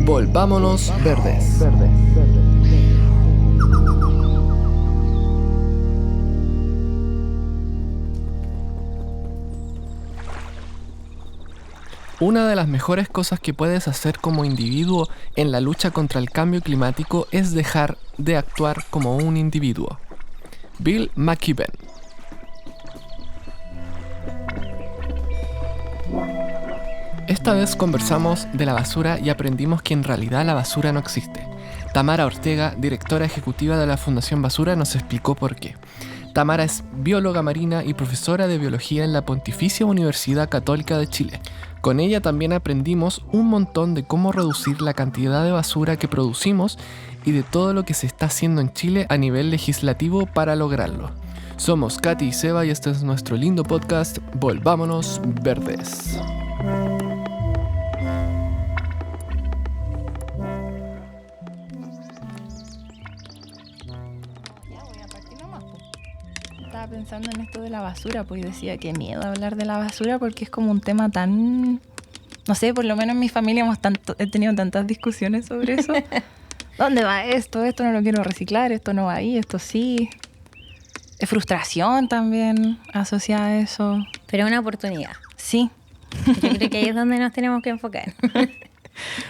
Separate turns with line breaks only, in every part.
Volvámonos verdes. Una de las mejores cosas que puedes hacer como individuo en la lucha contra el cambio climático es dejar de actuar como un individuo. Bill McKibben. Esta vez conversamos de la basura y aprendimos que en realidad la basura no existe. Tamara Ortega, directora ejecutiva de la Fundación Basura, nos explicó por qué. Tamara es bióloga marina y profesora de biología en la Pontificia Universidad Católica de Chile. Con ella también aprendimos un montón de cómo reducir la cantidad de basura que producimos y de todo lo que se está haciendo en Chile a nivel legislativo para lograrlo. Somos Katy y Seba y este es nuestro lindo podcast Volvámonos Verdes.
Estaba pensando en esto de la basura, pues decía que miedo hablar de la basura porque es como un tema tan... No sé, por lo menos en mi familia he tenido tantas discusiones sobre eso. ¿Dónde va esto? Esto no lo quiero reciclar, esto no va ahí, esto sí. Es frustración también asociada a eso.
Pero una oportunidad.
Sí.
Yo creo que ahí es donde nos tenemos que enfocar.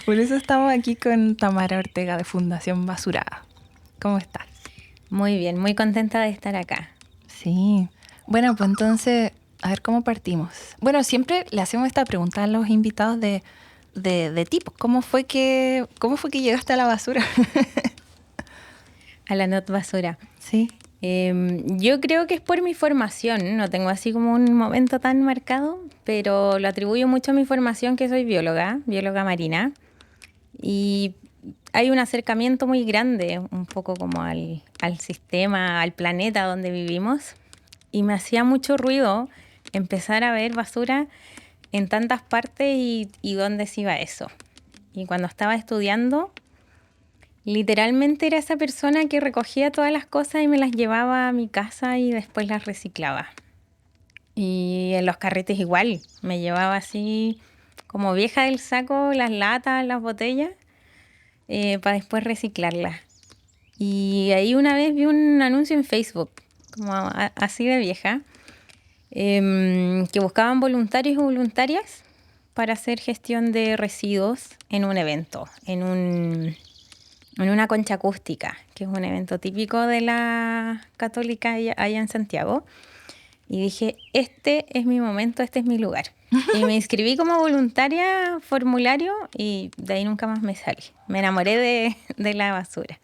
Por eso estamos aquí con Tamara Ortega de Fundación Basurada. ¿Cómo estás?
Muy bien, muy contenta de estar acá.
Sí. Bueno, pues entonces, a ver cómo partimos. Bueno, siempre le hacemos esta pregunta a los invitados de tipo. ¿Cómo fue que llegaste a la basura?
A la not basura.
Sí.
Yo creo que es por mi formación. No tengo así como un momento tan marcado, pero lo atribuyo mucho a mi formación, que soy bióloga marina. Y hay un acercamiento muy grande, un poco como al sistema, al planeta donde vivimos. Y me hacía mucho ruido empezar a ver basura en tantas partes y dónde se iba eso. Y cuando estaba estudiando, literalmente era esa persona que recogía todas las cosas y me las llevaba a mi casa y después las reciclaba. Y en los carretes igual, me llevaba así como vieja del saco las latas, las botellas, para después reciclarlas. Y ahí una vez vi un anuncio en Facebook, como así de vieja, que buscaban voluntarios o voluntarias para hacer gestión de residuos en un evento, en una concha acústica, que es un evento típico de la Católica allá en Santiago. Y dije, este es mi momento, este es mi lugar. Y me inscribí como voluntaria, formulario, y de ahí nunca más me salí. Me enamoré de la basura.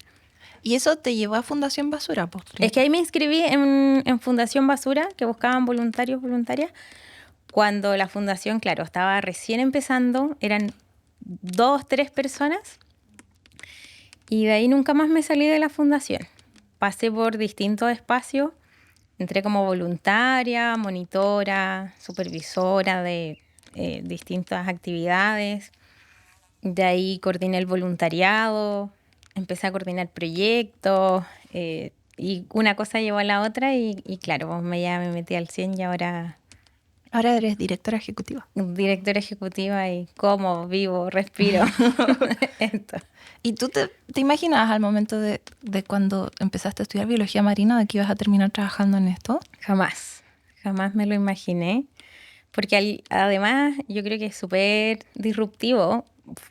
¿Y eso te llevó a Fundación Basura? Pues,
es que ahí me inscribí en Fundación Basura, que buscaban voluntarios, voluntarias. Cuando la fundación, claro, estaba recién empezando, eran 2, 3 personas. Y de ahí nunca más me salí de la fundación. Pasé por distintos espacios. Entré como voluntaria, monitora, supervisora de distintas actividades. De ahí coordiné el voluntariado, empecé a coordinar proyectos, y una cosa llevó a la otra y claro, ya me metí al 100 y ahora
eres directora ejecutiva.
Directora ejecutiva y como, vivo, respiro esto.
¿Y tú te imaginabas al momento de cuando empezaste a estudiar biología marina de que ibas a terminar trabajando en esto?
Jamás me lo imaginé, porque además yo creo que es súper disruptivo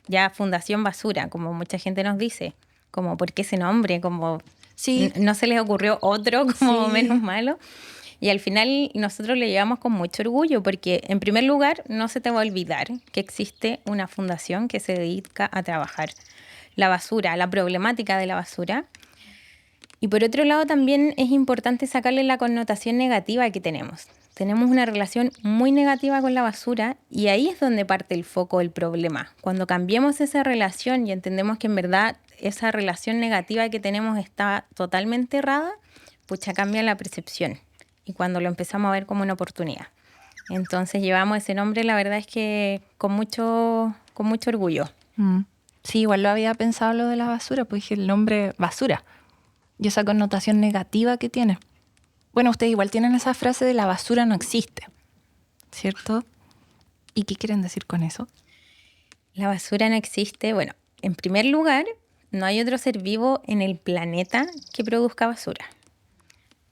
ya Fundación Basura, como mucha gente nos dice, como ¿por qué ese nombre? Como
sí.
No se les ocurrió otro como
sí.
menos malo. Y al final nosotros le llevamos con mucho orgullo porque, en primer lugar, no se te va a olvidar que existe una fundación que se dedica a trabajar la basura, la problemática de la basura. Y por otro lado también es importante sacarle la connotación negativa que tenemos. Tenemos una relación muy negativa con la basura y ahí es donde parte el foco del problema. Cuando cambiemos esa relación y entendemos que en verdad esa relación negativa que tenemos está totalmente errada, pucha, cambia la percepción. Y cuando lo empezamos a ver como una oportunidad. Entonces llevamos ese nombre, la verdad es que con mucho orgullo.
Sí, igual lo había pensado lo de la basura, pues dije el nombre basura y esa connotación negativa que tiene. Bueno, ustedes igual tienen esa frase de la basura no existe, ¿cierto? ¿Y qué quieren decir con eso?
La basura no existe, bueno, En primer lugar, no hay otro ser vivo en el planeta que produzca basura.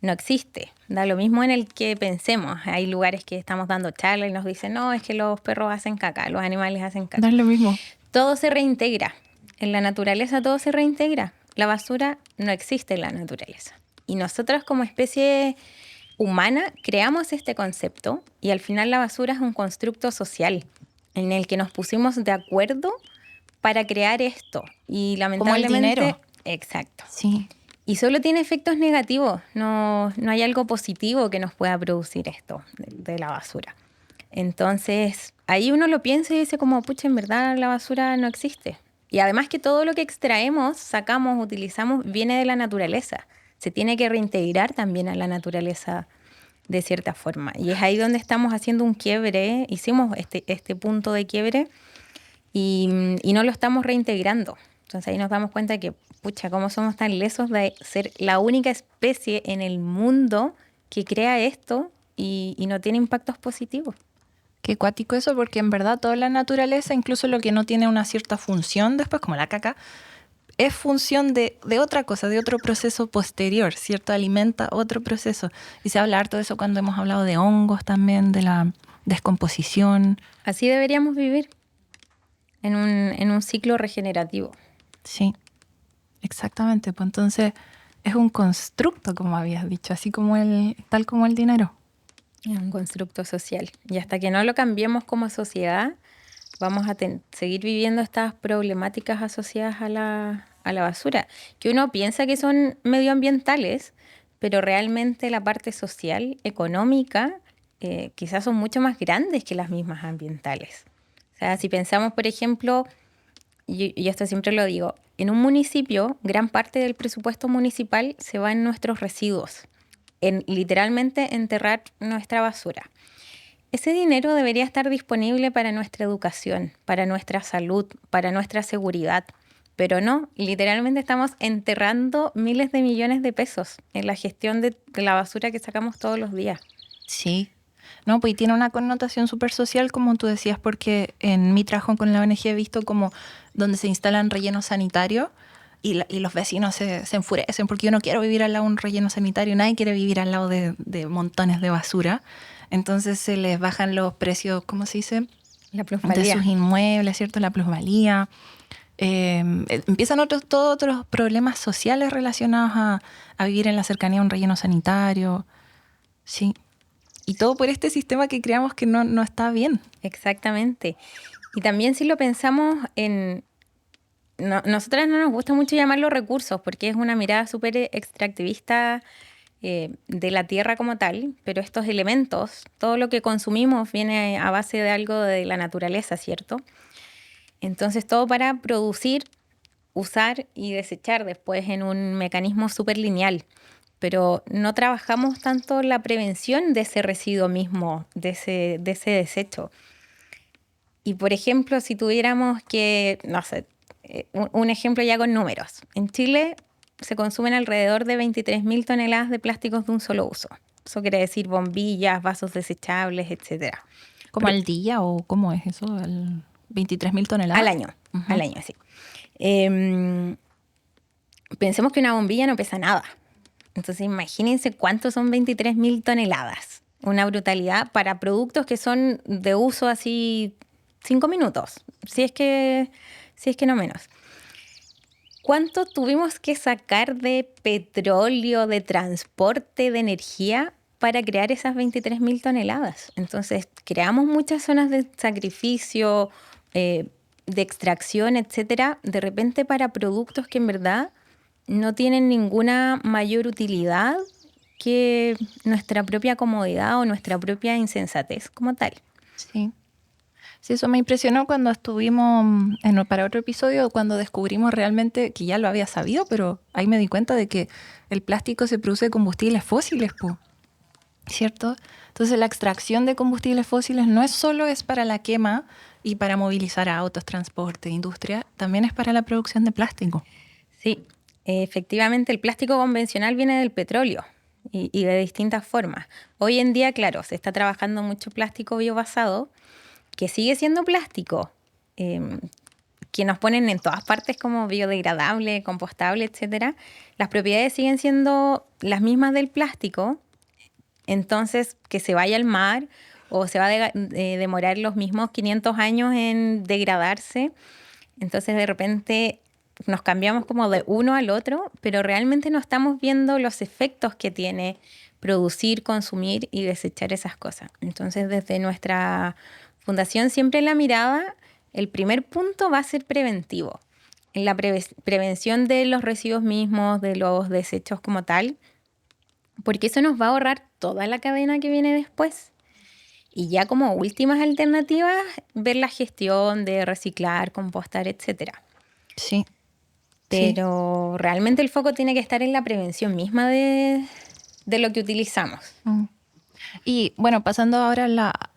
No existe. Da lo mismo en el que pensemos. Hay lugares que estamos dando charla y nos dicen, no, es que los perros hacen caca, los animales hacen caca.
Da lo mismo.
Todo se reintegra. En la naturaleza todo se reintegra. La basura no existe en la naturaleza. Y nosotros como especie humana creamos este concepto y al final la basura es un constructo social en el que nos pusimos de acuerdo para crear esto. Y lamentablemente...
Como el dinero.
Exacto.
Sí.
Y solo tiene efectos negativos. No hay algo positivo que nos pueda producir esto de la basura. Entonces, ahí uno lo piensa y dice como, pucha, en verdad la basura no existe. Y además que todo lo que extraemos, sacamos, utilizamos, viene de la naturaleza. Se tiene que reintegrar también a la naturaleza de cierta forma. Y es ahí donde estamos haciendo un quiebre. Hicimos este punto de quiebre y no lo estamos reintegrando. Entonces ahí nos damos cuenta que, pucha, cómo somos tan lesos de ser la única especie en el mundo que crea esto y no tiene impactos positivos.
Qué cuático eso, porque en verdad toda la naturaleza, incluso lo que no tiene una cierta función después, como la caca, es función de otra cosa, de otro proceso posterior, ¿cierto? Alimenta otro proceso. Y se habla harto de eso cuando hemos hablado de hongos también, de la descomposición.
Así deberíamos vivir, en un ciclo regenerativo.
Sí, exactamente. Pues entonces es un constructo, como habías dicho, así como tal como el dinero.
Es un constructo social. Y hasta que no lo cambiemos como sociedad, vamos a seguir viviendo estas problemáticas asociadas a la basura, que uno piensa que son medioambientales, pero realmente la parte social, económica, quizás son mucho más grandes que las mismas ambientales. O sea, si pensamos, por ejemplo, y esto siempre lo digo, en un municipio, gran parte del presupuesto municipal se va en nuestros residuos, en literalmente enterrar nuestra basura. Ese dinero debería estar disponible para nuestra educación, para nuestra salud, para nuestra seguridad. Pero no, literalmente estamos enterrando miles de millones de pesos en la gestión de la basura que sacamos todos los días.
Sí. No, pues y tiene una connotación súper social, como tú decías, porque en mi trabajo con la ONG he visto como donde se instalan rellenos sanitarios y los vecinos se enfurecen porque yo no quiero vivir al lado de un relleno sanitario, nadie quiere vivir al lado de montones de basura. Entonces se les bajan los precios, ¿cómo se dice?
La plusvalía.
De sus inmuebles, ¿cierto? La plusvalía. Empiezan todos otros problemas sociales relacionados a vivir en la cercanía de un relleno sanitario. Sí. Y todo por este sistema que creamos que no está bien.
Exactamente. Y también si lo pensamos nosotras no nos gusta mucho llamarlo recursos porque es una mirada súper extractivista de la tierra como tal, pero estos elementos, todo lo que consumimos viene a base de algo de la naturaleza, ¿cierto? Entonces todo para producir, usar y desechar después en un mecanismo súper lineal. Pero no trabajamos tanto la prevención de ese residuo mismo, de ese desecho. Y por ejemplo, si tuviéramos que, no sé, un ejemplo ya con números. En Chile se consumen alrededor de 23.000 toneladas de plásticos de un solo uso. Eso quiere decir bombillas, vasos desechables, etcétera.
¿Como al día o cómo es eso? 23.000 toneladas.
Al año, sí. Pensemos que una bombilla no pesa nada. Entonces imagínense cuántos son 23.000 toneladas. Una brutalidad para productos que son de uso así 5 minutos, si es que no menos. ¿Cuánto tuvimos que sacar de petróleo, de transporte, de energía para crear esas 23.000 toneladas? Entonces creamos muchas zonas de sacrificio, de extracción, etcétera, de repente para productos que en verdad no tienen ninguna mayor utilidad que nuestra propia comodidad o nuestra propia insensatez como tal.
Sí. Sí, eso me impresionó cuando estuvimos para otro episodio, cuando descubrimos realmente, que ya lo había sabido, pero ahí me di cuenta de que el plástico se produce de combustibles fósiles, ¿cierto? Entonces la extracción de combustibles fósiles no es solo es para la quema y para movilizar a autos, transporte, industria, también es para la producción de plástico.
Sí. Efectivamente, el plástico convencional viene del petróleo y de distintas formas. Hoy en día, claro, se está trabajando mucho plástico biobasado, que sigue siendo plástico, que nos ponen en todas partes como biodegradable, compostable, etcétera, las propiedades siguen siendo las mismas del plástico. Entonces, que se vaya al mar o se va a demorar los mismos 500 años en degradarse. Entonces, de repente nos cambiamos como de uno al otro, pero realmente no estamos viendo los efectos que tiene producir, consumir y desechar esas cosas. Entonces, desde nuestra fundación, siempre la mirada, el primer punto va a ser preventivo. En la prevención de los residuos mismos, de los desechos como tal, porque eso nos va a ahorrar toda la cadena que viene después. Y ya como últimas alternativas, ver la gestión de reciclar, compostar, etcétera.
Sí.
Pero realmente el foco tiene que estar en la prevención misma de lo que utilizamos.
Y bueno, pasando ahora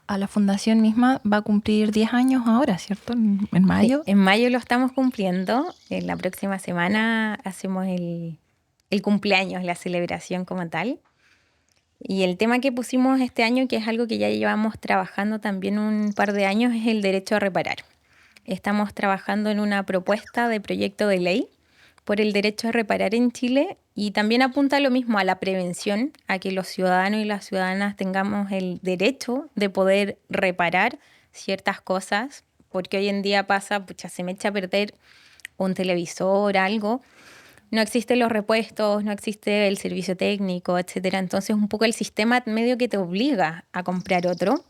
a la fundación misma, va a cumplir 10 años ahora, ¿cierto? En mayo.
Sí, en mayo lo estamos cumpliendo. En la próxima semana hacemos el cumpleaños, la celebración como tal. Y el tema que pusimos este año, que es algo que ya llevamos trabajando también un par de años, es el derecho a reparar. Estamos trabajando en una propuesta de proyecto de ley por el derecho a reparar en Chile y también apunta a lo mismo, a la prevención, a que los ciudadanos y las ciudadanas tengamos el derecho de poder reparar ciertas cosas, porque hoy en día pasa, se me echa a perder un televisor, algo, no existen los repuestos, no existe el servicio técnico, etcétera. Entonces un poco el sistema medio que te obliga a comprar otro.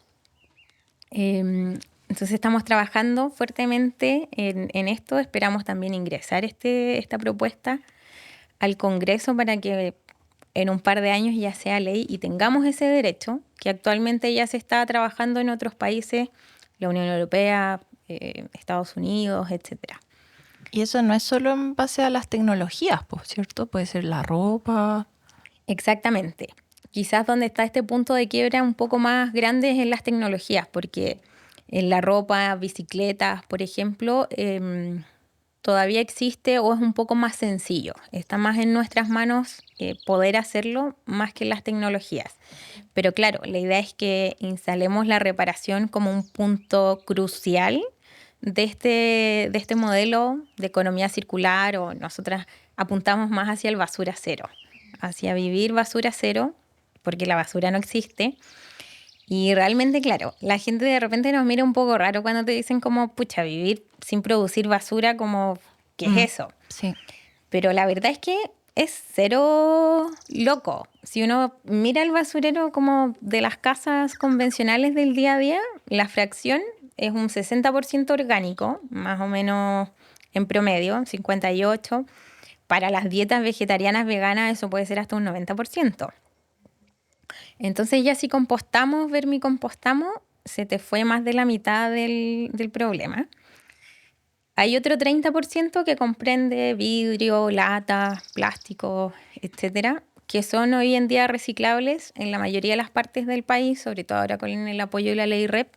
Entonces estamos trabajando fuertemente en esto. Esperamos también ingresar esta propuesta al Congreso para que en un par de años ya sea ley y tengamos ese derecho, que actualmente ya se está trabajando en otros países, la Unión Europea, Estados Unidos, etcétera.
Y eso no es solo en base a las tecnologías, ¿cierto? Puede ser la ropa.
Exactamente. Quizás donde está este punto de quiebra un poco más grande es en las tecnologías, porque en la ropa, bicicletas, por ejemplo, todavía existe o es un poco más sencillo. Está más en nuestras manos poder hacerlo más que en las tecnologías. Pero claro, la idea es que instalemos la reparación como un punto crucial de este modelo de economía circular, o nosotras apuntamos más hacia el basura cero, hacia vivir basura cero, porque la basura no existe. Y realmente, claro, la gente de repente nos mira un poco raro cuando te dicen como, pucha, vivir sin producir basura, como, ¿qué es eso?
Sí.
Pero la verdad es que es cero loco. Si uno mira el basurero como de las casas convencionales del día a día, la fracción es un 60% orgánico, más o menos en promedio, 58%. Para las dietas vegetarianas, veganas, eso puede ser hasta un 90%. Entonces ya si compostamos, vermicompostamos, se te fue más de la mitad del problema. Hay otro 30% que comprende vidrio, lata, plástico, etcétera, que son hoy en día reciclables en la mayoría de las partes del país, sobre todo ahora con el apoyo de la ley REP.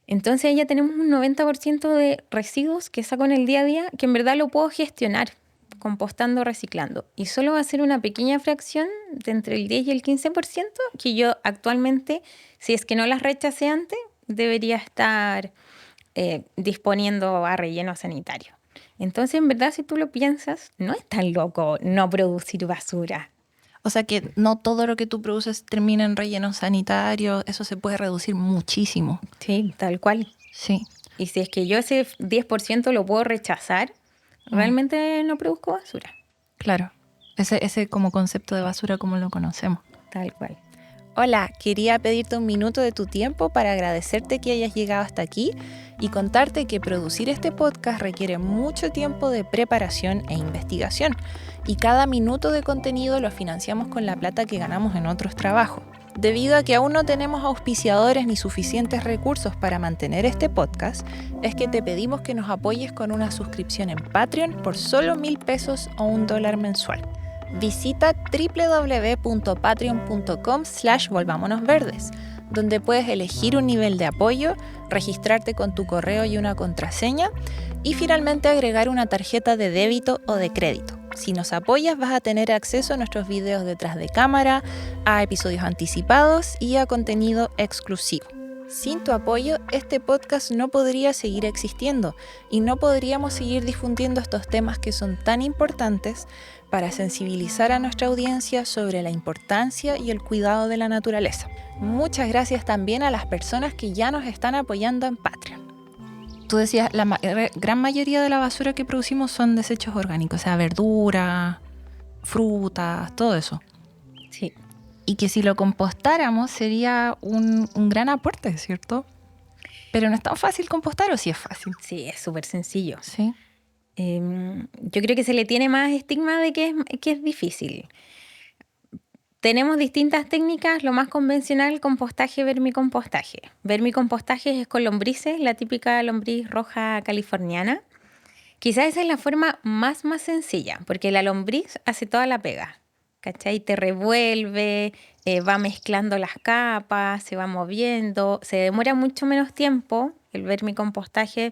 Entonces ya tenemos un 90% de residuos que saco en el día a día que en verdad lo puedo gestionar compostando, reciclando. Y solo va a ser una pequeña fracción de entre el 10 y el 15% que yo actualmente, si es que no las rechacé antes, debería estar disponiendo a relleno sanitario. Entonces, en verdad, si tú lo piensas, no es tan loco no producir basura.
O sea que no todo lo que tú produces termina en relleno sanitario, eso se puede reducir muchísimo.
Sí, tal cual.
Sí.
Y si es que yo ese 10% lo puedo rechazar, realmente no produzco basura.
Claro, ese como concepto de basura como lo conocemos.
Tal cual.
Hola, quería pedirte un minuto de tu tiempo para agradecerte que hayas llegado hasta aquí y contarte que producir este podcast requiere mucho tiempo de preparación e investigación, y cada minuto de contenido lo financiamos con la plata que ganamos en otros trabajos. Debido a que aún no tenemos auspiciadores ni suficientes recursos para mantener este podcast, es que te pedimos que nos apoyes con una suscripción en Patreon por solo $1,000 o $1 mensual. Visita www.patreon.com/volvámonosverdes, donde puedes elegir un nivel de apoyo, registrarte con tu correo y una contraseña y finalmente agregar una tarjeta de débito o de crédito. Si nos apoyas, vas a tener acceso a nuestros videos detrás de cámara, a episodios anticipados y a contenido exclusivo. Sin tu apoyo, este podcast no podría seguir existiendo y no podríamos seguir difundiendo estos temas que son tan importantes para sensibilizar a nuestra audiencia sobre la importancia y el cuidado de la naturaleza. Muchas gracias también a las personas que ya nos están apoyando en Patreon. Tú decías, la gran mayoría de la basura que producimos son desechos orgánicos, o sea, verduras, frutas, todo eso.
Sí.
Y que si lo compostáramos sería un gran aporte, ¿cierto? Pero no es tan fácil compostar, ¿o sí es fácil?
Sí, es súper sencillo.
Sí.
Yo creo que se le tiene más estigma de que es difícil. Tenemos distintas técnicas, lo más convencional, compostaje, vermicompostaje. Vermicompostaje es con lombrices, la típica lombriz roja californiana. Quizás esa es la forma más sencilla, porque la lombriz hace toda la pega. ¿Cachai? Te revuelve, va mezclando las capas, se va moviendo, se demora mucho menos tiempo. El vermicompostaje,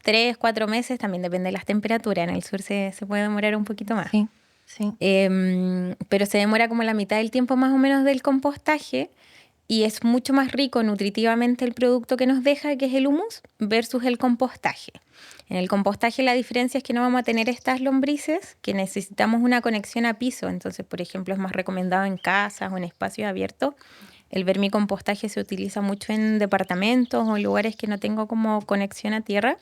3, 4 meses, también depende de las temperaturas. En el sur se puede demorar un poquito más.
Sí, sí.
Pero se demora como la mitad del tiempo más o menos del compostaje y es mucho más rico nutritivamente el producto que nos deja, que es el humus, versus el compostaje. En el compostaje la diferencia es que no vamos a tener estas lombrices, que necesitamos una conexión a piso. Entonces, por ejemplo, es más recomendado en casas o en espacios abiertos. El vermicompostaje se utiliza mucho en departamentos o en lugares que no tengo como conexión a tierra.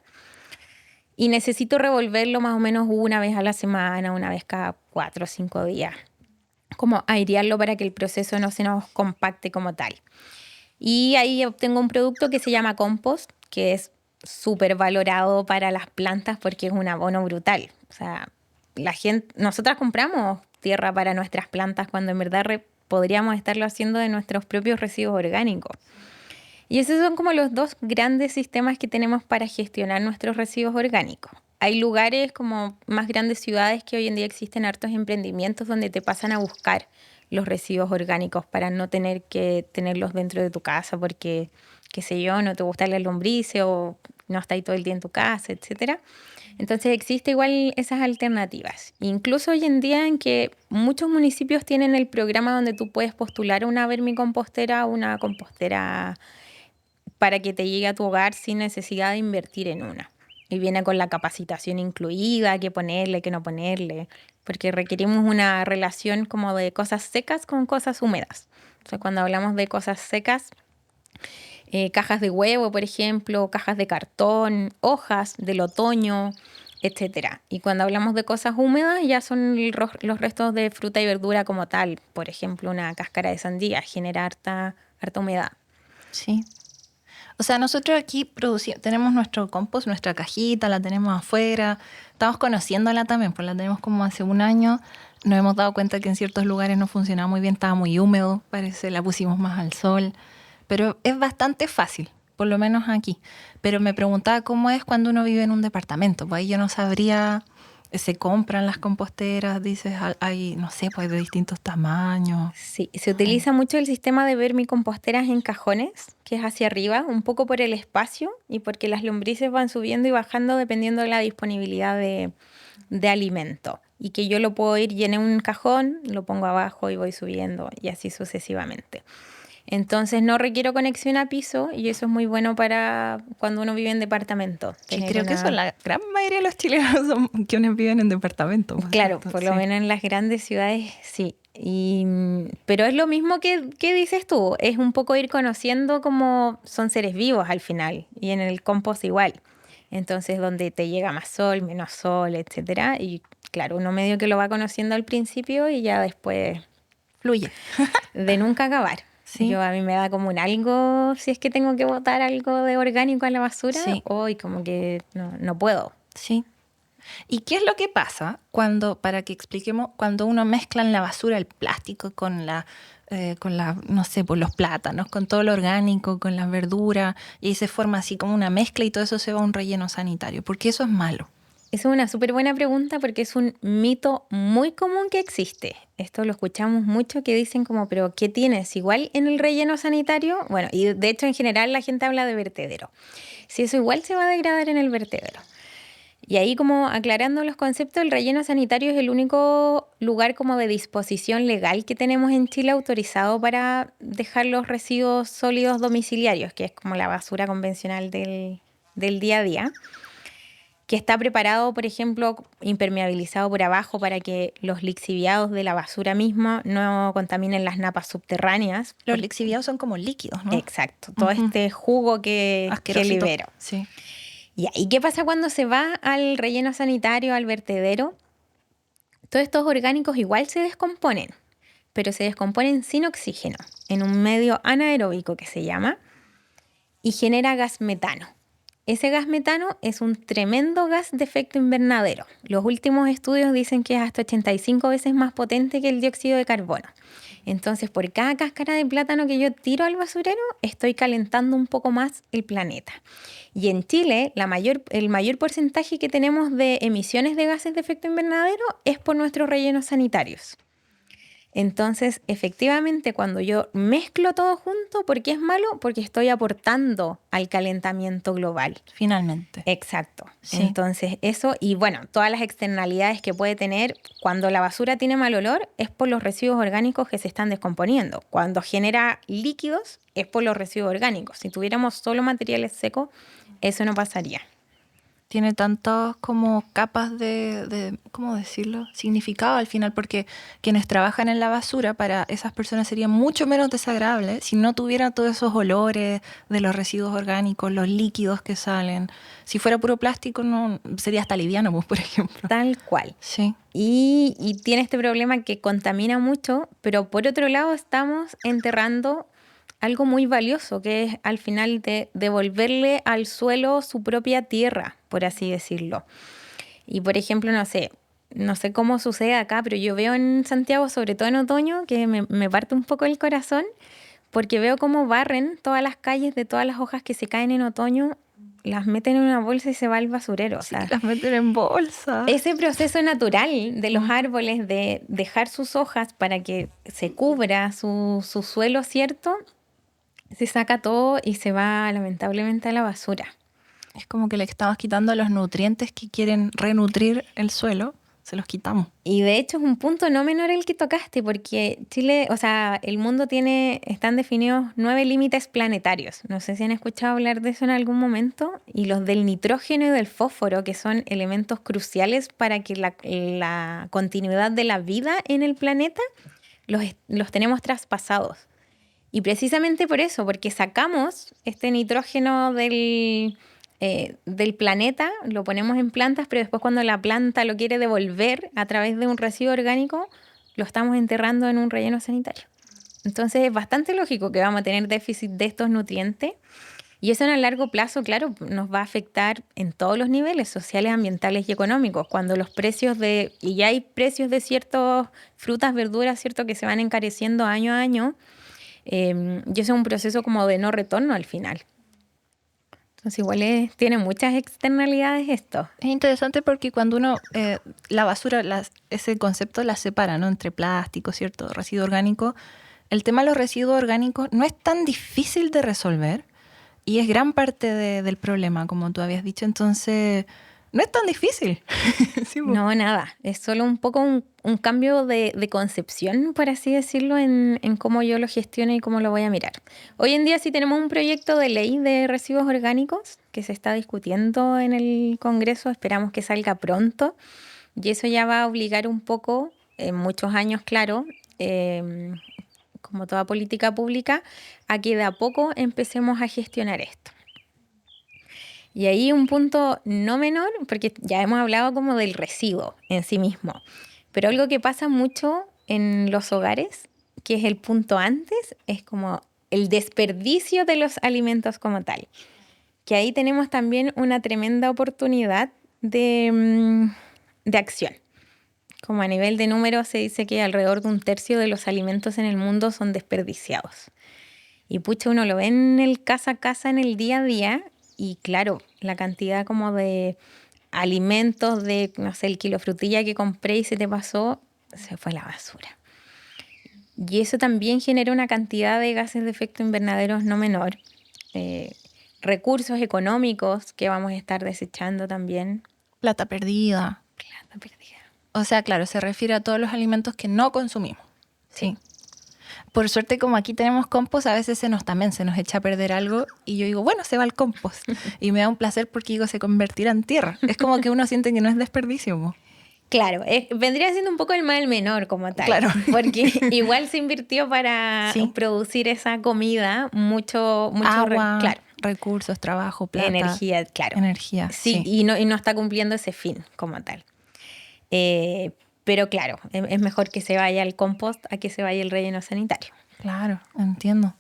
Y necesito revolverlo más o menos una vez a la semana, una vez cada 4 o 5 días. Como airearlo para que el proceso no se nos compacte como tal. Y ahí obtengo un producto que se llama compost, que es súper valorado para las plantas porque es un abono brutal. O sea, nosotras compramos tierra para nuestras plantas cuando en verdad podríamos estarlo haciendo de nuestros propios residuos orgánicos. Y esos son como los dos grandes sistemas que tenemos para gestionar nuestros residuos orgánicos. Hay lugares como más grandes ciudades que hoy en día existen hartos emprendimientos donde te pasan a buscar los residuos orgánicos para no tener que tenerlos dentro de tu casa porque, qué sé yo, no te gusta las lombrices o no está ahí todo el día en tu casa, etc. Entonces existe igual esas alternativas. Incluso hoy en día en que muchos municipios tienen el programa donde tú puedes postular una vermicompostera o una compostera para que te llegue a tu hogar sin necesidad de invertir en una. Y viene con la capacitación incluida, qué ponerle, qué no ponerle, porque requerimos una relación como de cosas secas con cosas húmedas. O sea, cuando hablamos de cosas secas, cajas de huevo, por ejemplo, cajas de cartón, hojas del otoño, etc. Y cuando hablamos de cosas húmedas, ya son los restos de fruta y verdura como tal. Por ejemplo, una cáscara de sandía genera harta humedad.
Sí. O sea, nosotros aquí tenemos nuestro compost, nuestra cajita, la tenemos afuera. Estamos conociéndola también, pues la tenemos como hace un año. Nos hemos dado cuenta que en ciertos lugares no funcionaba muy bien, estaba muy húmedo, parece, la pusimos más al sol. Pero es bastante fácil, por lo menos aquí. Pero me preguntaba cómo es cuando uno vive en un departamento. Pues ahí yo no sabría, se compran las composteras, dices, hay, no sé, pues de distintos tamaños.
Sí, se utiliza mucho el sistema de vermicomposteras en cajones, que es hacia arriba, un poco por el espacio y porque las lombrices van subiendo y bajando dependiendo de la disponibilidad de alimento. Y que yo lo puedo ir lleno en un cajón, lo pongo abajo y voy subiendo y así sucesivamente. Entonces no requiero conexión a piso y eso es muy bueno para cuando uno vive en departamento.
Y creo que eso la gran mayoría de los chilenos son quienes viven en departamento.
Claro, por lo menos en las grandes ciudades sí. Pero es lo mismo que dices tú, es un poco ir conociendo cómo son seres vivos al final y en el compost igual. Entonces donde te llega más sol, menos sol, etcétera. Y claro, uno medio que lo va conociendo al principio y ya después
fluye.
De nunca acabar. ¿Sí? A mí me da como un algo, si es que tengo que botar algo de orgánico a la basura,
sí.
Hoy como que no puedo.
Sí. ¿Y qué es lo que pasa para que expliquemos, cuando uno mezcla en la basura el plástico con no sé, pues los plátanos, con todo lo orgánico, con las verduras, y ahí se forma así como una mezcla y todo eso se va a un relleno sanitario? ¿Por qué eso es malo?
Esa es una súper buena pregunta porque es un mito muy común que existe. Esto lo escuchamos mucho que dicen como, ¿pero qué tienes? Igual en el relleno sanitario, bueno, y de hecho en general la gente habla de vertedero. Si eso igual se va a degradar en el vertedero. Y ahí, como aclarando los conceptos, el relleno sanitario es el único lugar como de disposición legal que tenemos en Chile autorizado para dejar los residuos sólidos domiciliarios, que es como la basura convencional del día a día, que está preparado, por ejemplo, impermeabilizado por abajo para que los lixiviados de la basura misma no contaminen las napas subterráneas.
Los lixiviados son como líquidos, ¿no?
Exacto, todo este jugo que libero.
Sí.
¿Y qué pasa cuando se va al relleno sanitario, al vertedero? Todos estos orgánicos igual se descomponen, pero se descomponen sin oxígeno, en un medio anaeróbico que se llama, y genera gas metano. Ese gas metano es un tremendo gas de efecto invernadero. Los últimos estudios dicen que es hasta 85 veces más potente que el dióxido de carbono. Entonces, por cada cáscara de plátano que yo tiro al basurero, estoy calentando un poco más el planeta. Y en Chile, el mayor porcentaje que tenemos de emisiones de gases de efecto invernadero es por nuestros rellenos sanitarios. Entonces, efectivamente, cuando yo mezclo todo junto, ¿por qué es malo? Porque estoy aportando al calentamiento global.
Finalmente.
Exacto.
Sí.
Entonces, eso, y bueno, todas las externalidades que puede tener cuando la basura tiene mal olor es por los residuos orgánicos que se están descomponiendo. Cuando genera líquidos es por los residuos orgánicos. Si tuviéramos solo materiales secos, eso no pasaría.
Tiene tantas como capas de, ¿cómo decirlo? Significado al final, porque quienes trabajan en la basura, para esas personas sería mucho menos desagradable si no tuviera todos esos olores de los residuos orgánicos, los líquidos que salen. Si fuera puro plástico, no sería hasta liviano, por ejemplo.
Tal cual.
Sí.
Y tiene este problema que contamina mucho, pero por otro lado estamos enterrando algo muy valioso, que es al final de devolverle al suelo su propia tierra, por así decirlo. Y por ejemplo, no sé cómo sucede acá, pero yo veo en Santiago, sobre todo en otoño, que me parte un poco el corazón, porque veo cómo barren todas las calles de todas las hojas que se caen en otoño, las meten en una bolsa y se va al basurero.
Sí, las meten en bolsa.
Ese proceso natural de los árboles de dejar sus hojas para que se cubra su suelo, ¿cierto?, se saca todo y se va lamentablemente a la basura.
Es como que le estamos quitando los nutrientes que quieren renutrir el suelo, se los quitamos.
Y de hecho es un punto no menor el que tocaste, porque Chile, el mundo están definidos 9 límites planetarios. No sé si han escuchado hablar de eso en algún momento. Y los del nitrógeno y del fósforo, que son elementos cruciales para que la continuidad de la vida en el planeta, los tenemos traspasados. Y precisamente por eso, porque sacamos este nitrógeno del planeta, lo ponemos en plantas, pero después cuando la planta lo quiere devolver a través de un residuo orgánico, lo estamos enterrando en un relleno sanitario. Entonces es bastante lógico que vamos a tener déficit de estos nutrientes, y eso en el largo plazo, claro, nos va a afectar en todos los niveles sociales, ambientales y económicos. Cuando los precios y ya hay precios de ciertas frutas, verduras, ¿cierto?, que se van encareciendo año a año, y eso es un proceso como de no retorno al final. Entonces igual tiene muchas externalidades esto.
Es interesante porque cuando uno, la basura, ese concepto la separa, ¿no?, entre plástico, ¿cierto?, residuo orgánico. El tema de los residuos orgánicos no es tan difícil de resolver y es gran parte del problema, como tú habías dicho. Entonces, no es tan difícil.
Sí, no, nada. Es solo un poco un cambio de concepción, por así decirlo, en cómo yo lo gestiono y cómo lo voy a mirar. Hoy en día sí tenemos un proyecto de ley de residuos orgánicos que se está discutiendo en el Congreso. Esperamos que salga pronto. Y eso ya va a obligar un poco, en muchos años, claro, como toda política pública, a que de a poco empecemos a gestionar esto. Y ahí un punto no menor, porque ya hemos hablado como del residuo en sí mismo, pero algo que pasa mucho en los hogares, que es el punto antes, es como el desperdicio de los alimentos como tal. Que ahí tenemos también una tremenda oportunidad de acción. Como a nivel de números se dice que alrededor de 1/3 de los alimentos en el mundo son desperdiciados. Y pucha, uno lo ve en el casa a casa, en el día a día. Y claro, la cantidad como de alimentos, de, no sé, el kilo de frutilla que compré y se te pasó, se fue a la basura. Y eso también genera una cantidad de gases de efecto invernadero no menor. Recursos económicos que vamos a estar desechando también.
Plata perdida.
Plata perdida.
O sea, claro, se refiere a todos los alimentos que no consumimos. Sí. Por suerte, como aquí tenemos compost, a veces también se nos echa a perder algo y yo digo, bueno, se va al compost. Y me da un placer porque digo, se convertirá en tierra. Es como que uno siente que no es desperdicio. ¿No?
Claro, vendría siendo un poco el mal menor como tal.
Claro.
Porque igual se invirtió para producir esa comida, mucho
agua,
claro.
recursos, trabajo, plata.
Energía, claro.
Energía,
sí. Y no está cumpliendo ese fin como tal. Pero claro, es mejor que se vaya al compost a que se vaya el relleno sanitario.
Claro, entiendo.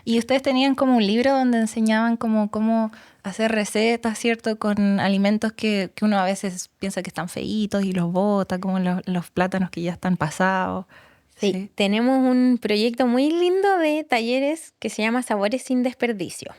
Y ustedes tenían como un libro donde enseñaban cómo hacer recetas, ¿cierto? Con alimentos que uno a veces piensa que están feitos y los bota, como los plátanos que ya están pasados.
Sí, tenemos un proyecto muy lindo de talleres que se llama Sabores sin Desperdicio,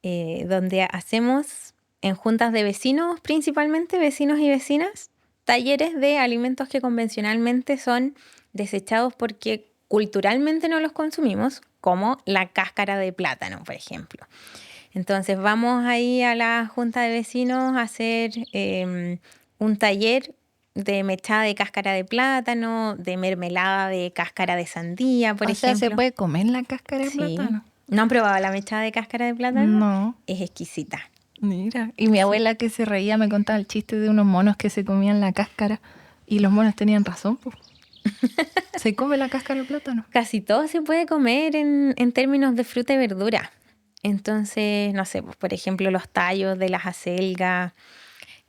donde hacemos en juntas de vecinos, principalmente vecinos y vecinas, talleres de alimentos que convencionalmente son desechados porque culturalmente no los consumimos, como la cáscara de plátano, por ejemplo. Entonces vamos ahí a la junta de vecinos a hacer un taller de mechada de cáscara de plátano, de mermelada de cáscara de sandía, por ejemplo.
O sea, ¿se puede comer la cáscara de plátano?
¿No han probado la mechada de cáscara de plátano?
No.
Es exquisita.
Mira, y mi abuela que se reía me contaba el chiste de unos monos que se comían la cáscara y los monos tenían razón, pues. ¿Se come la cáscara de plátano?
Casi todo se puede comer en términos de fruta y verdura. Entonces, no sé, pues, por ejemplo, los tallos de las acelgas,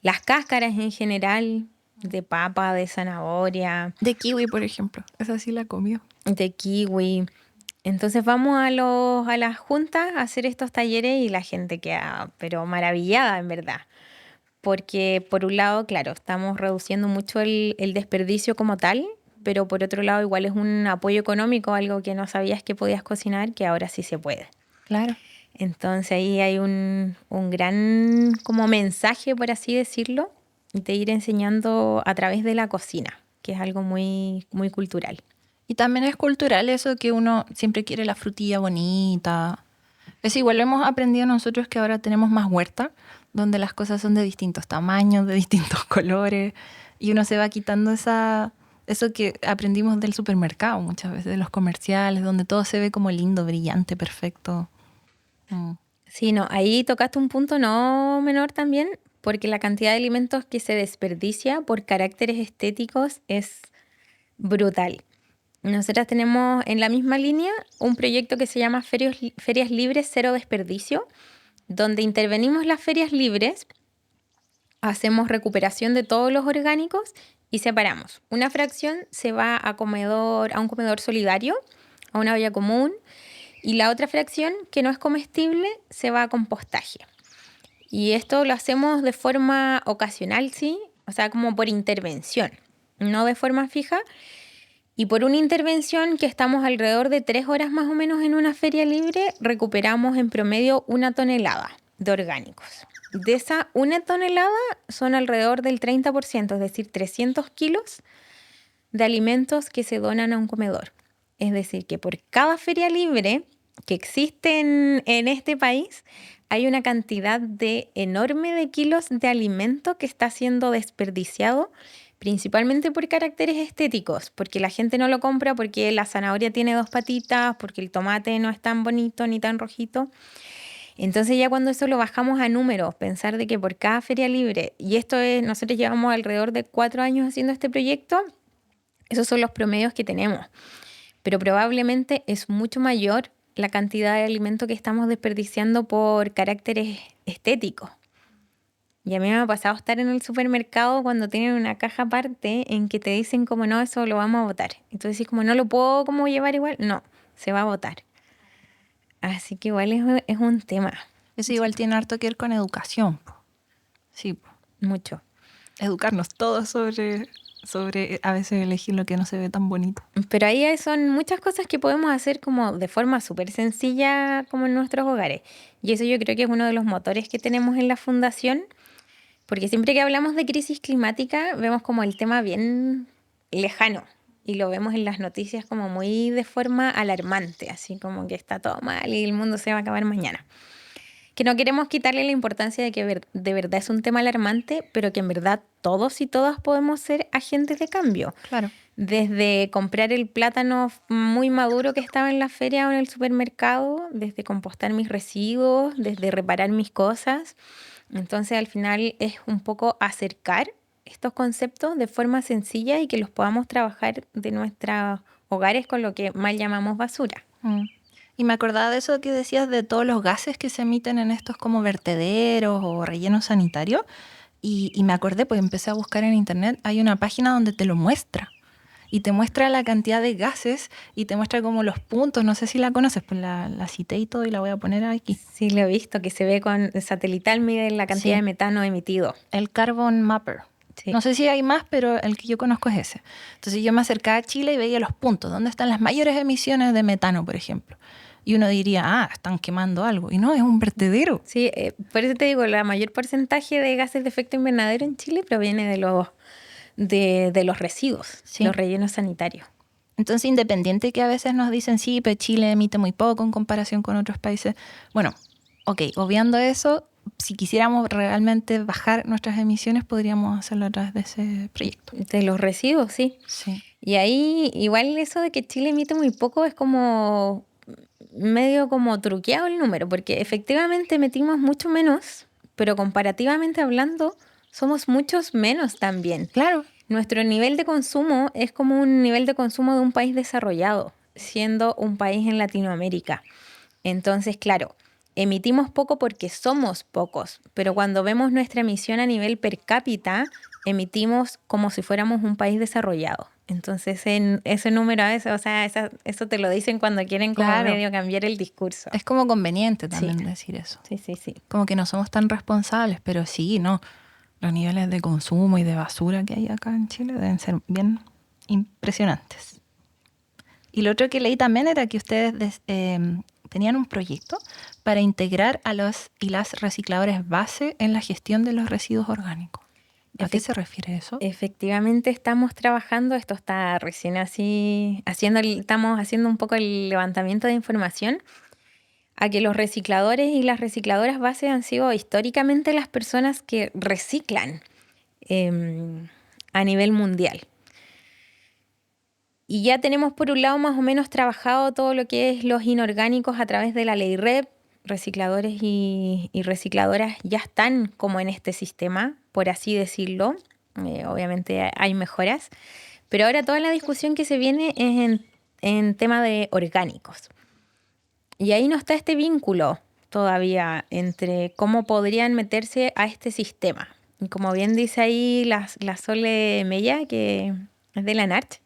las cáscaras en general, de papa, de zanahoria.
De kiwi, por ejemplo. Esa sí la comió.
De kiwi. Entonces vamos a las juntas a hacer estos talleres y la gente queda, pero maravillada, en verdad. Porque por un lado, claro, estamos reduciendo mucho el desperdicio como tal, pero por otro lado igual es un apoyo económico, algo que no sabías que podías cocinar, que ahora sí se puede.
Claro.
Entonces ahí hay un gran como mensaje, por así decirlo, de ir enseñando a través de la cocina, que es algo muy, muy cultural.
Y también es cultural eso que uno siempre quiere la frutilla bonita. Es igual, lo hemos aprendido nosotros que ahora tenemos más huerta, donde las cosas son de distintos tamaños, de distintos colores, y uno se va quitando eso que aprendimos del supermercado muchas veces, de los comerciales, donde todo se ve como lindo, brillante, perfecto.
Sí, no, ahí tocaste un punto no menor también, porque la cantidad de alimentos que se desperdicia por caracteres estéticos es brutal. Nosotras tenemos en la misma línea un proyecto que se llama Ferias Libres Cero Desperdicio, donde intervenimos las ferias libres, hacemos recuperación de todos los orgánicos y separamos. Una fracción se va a un comedor solidario, a una olla común, y la otra fracción, que no es comestible, se va a compostaje. Y esto lo hacemos de forma ocasional, sí, o sea, como por intervención, no de forma fija. Y por una intervención que estamos alrededor de 3 horas más o menos en una feria libre, recuperamos en promedio 1 tonelada de orgánicos. De esa 1 tonelada son alrededor del 30%, es decir, 300 kilos de alimentos que se donan a un comedor. Es decir, que por cada feria libre que existe en este país, hay una cantidad enorme de kilos de alimento que está siendo desperdiciado, principalmente por caracteres estéticos, porque la gente no lo compra porque la zanahoria tiene 2 patitas, porque el tomate no es tan bonito ni tan rojito. Entonces ya cuando eso lo bajamos a números, pensar de que por cada feria libre, y nosotros llevamos alrededor de 4 años haciendo este proyecto, esos son los promedios que tenemos. Pero probablemente es mucho mayor la cantidad de alimento que estamos desperdiciando por caracteres estéticos. Y a mí me ha pasado estar en el supermercado cuando tienen una caja aparte en que te dicen como no, eso lo vamos a botar. Entonces decís como no lo puedo como llevar igual. No, se va a botar. Así que igual es un tema.
Eso igual tiene harto que ver con educación. Sí.
Mucho.
Educarnos todos sobre a veces elegir lo que no se ve tan bonito.
Pero ahí son muchas cosas que podemos hacer como de forma súper sencilla como en nuestros hogares. Y eso yo creo que es uno de los motores que tenemos en la fundación. Porque siempre que hablamos de crisis climática, vemos como el tema bien lejano y lo vemos en las noticias como muy de forma alarmante, así como que está todo mal y el mundo se va a acabar mañana. que no queremos quitarle la importancia de que de verdad es un tema alarmante, pero que en verdad todos y todas podemos ser agentes de cambio.
Claro.
Desde comprar el plátano muy maduro que estaba en la feria o en el supermercado, desde compostar mis residuos, desde reparar mis cosas. Entonces, al final es un poco acercar estos conceptos de forma sencilla y que los podamos trabajar de nuestros hogares con lo que mal llamamos basura.
Y me acordaba de eso que decías de todos los gases que se emiten en estos como vertederos o rellenos sanitarios. Y me acordé, pues empecé a buscar en internet, hay una página donde te lo muestra. Y te muestra la cantidad de gases y te muestra como los puntos. No sé si la conoces, pues la cité y todo y la voy a poner aquí.
Sí, lo he visto, que se ve con satelital, mide la cantidad de metano emitido.
El Carbon Mapper. Sí. No sé si hay más, pero el que yo conozco es ese. Entonces yo me acercaba a Chile y veía los puntos. ¿Dónde están las mayores emisiones de metano, por ejemplo? Y uno diría, están quemando algo. Y no, es un vertedero.
Sí, por eso te digo, el mayor porcentaje de gases de efecto invernadero en Chile proviene de los residuos, sí, los rellenos sanitarios.
Entonces, independiente que a veces nos dicen, sí, pero Chile emite muy poco en comparación con otros países. Bueno, ok, obviando eso, si quisiéramos realmente bajar nuestras emisiones, podríamos hacerlo a través de ese proyecto.
De los residuos, sí.
Sí.
Y ahí, igual eso de que Chile emite muy poco es como medio como truqueado el número, porque efectivamente emitimos mucho menos, pero comparativamente hablando, somos muchos menos también.
Claro.
Nuestro nivel de consumo es como un nivel de consumo de un país desarrollado, siendo un país en Latinoamérica. Entonces, claro, emitimos poco porque somos pocos, pero cuando vemos nuestra emisión a nivel per cápita, emitimos como si fuéramos un país desarrollado. Entonces, en ese número a veces, o sea, eso te lo dicen cuando quieren como medio cambiar el discurso.
Es como conveniente también decir eso.
Sí.
Como que no somos tan responsables, pero sí, ¿no? Los niveles de consumo y de basura que hay acá en Chile deben ser bien impresionantes. Y lo otro que leí también era que ustedes tenían un proyecto para integrar a los y las recicladores base en la gestión de los residuos orgánicos. ¿A qué se refiere eso?
Efectivamente estamos trabajando, esto está recién así, estamos haciendo un poco el levantamiento de información a que los recicladores y las recicladoras base han sido históricamente las personas que reciclan a nivel mundial. Y ya tenemos por un lado más o menos trabajado todo lo que es los inorgánicos a través de la ley REP. Recicladores y recicladoras ya están como en este sistema, por así decirlo. Obviamente hay mejoras, pero ahora toda la discusión que se viene es en tema de orgánicos. Y ahí no está este vínculo todavía entre cómo podrían meterse a este sistema. Y como bien dice ahí la Sole Mella, que es de la NARCH,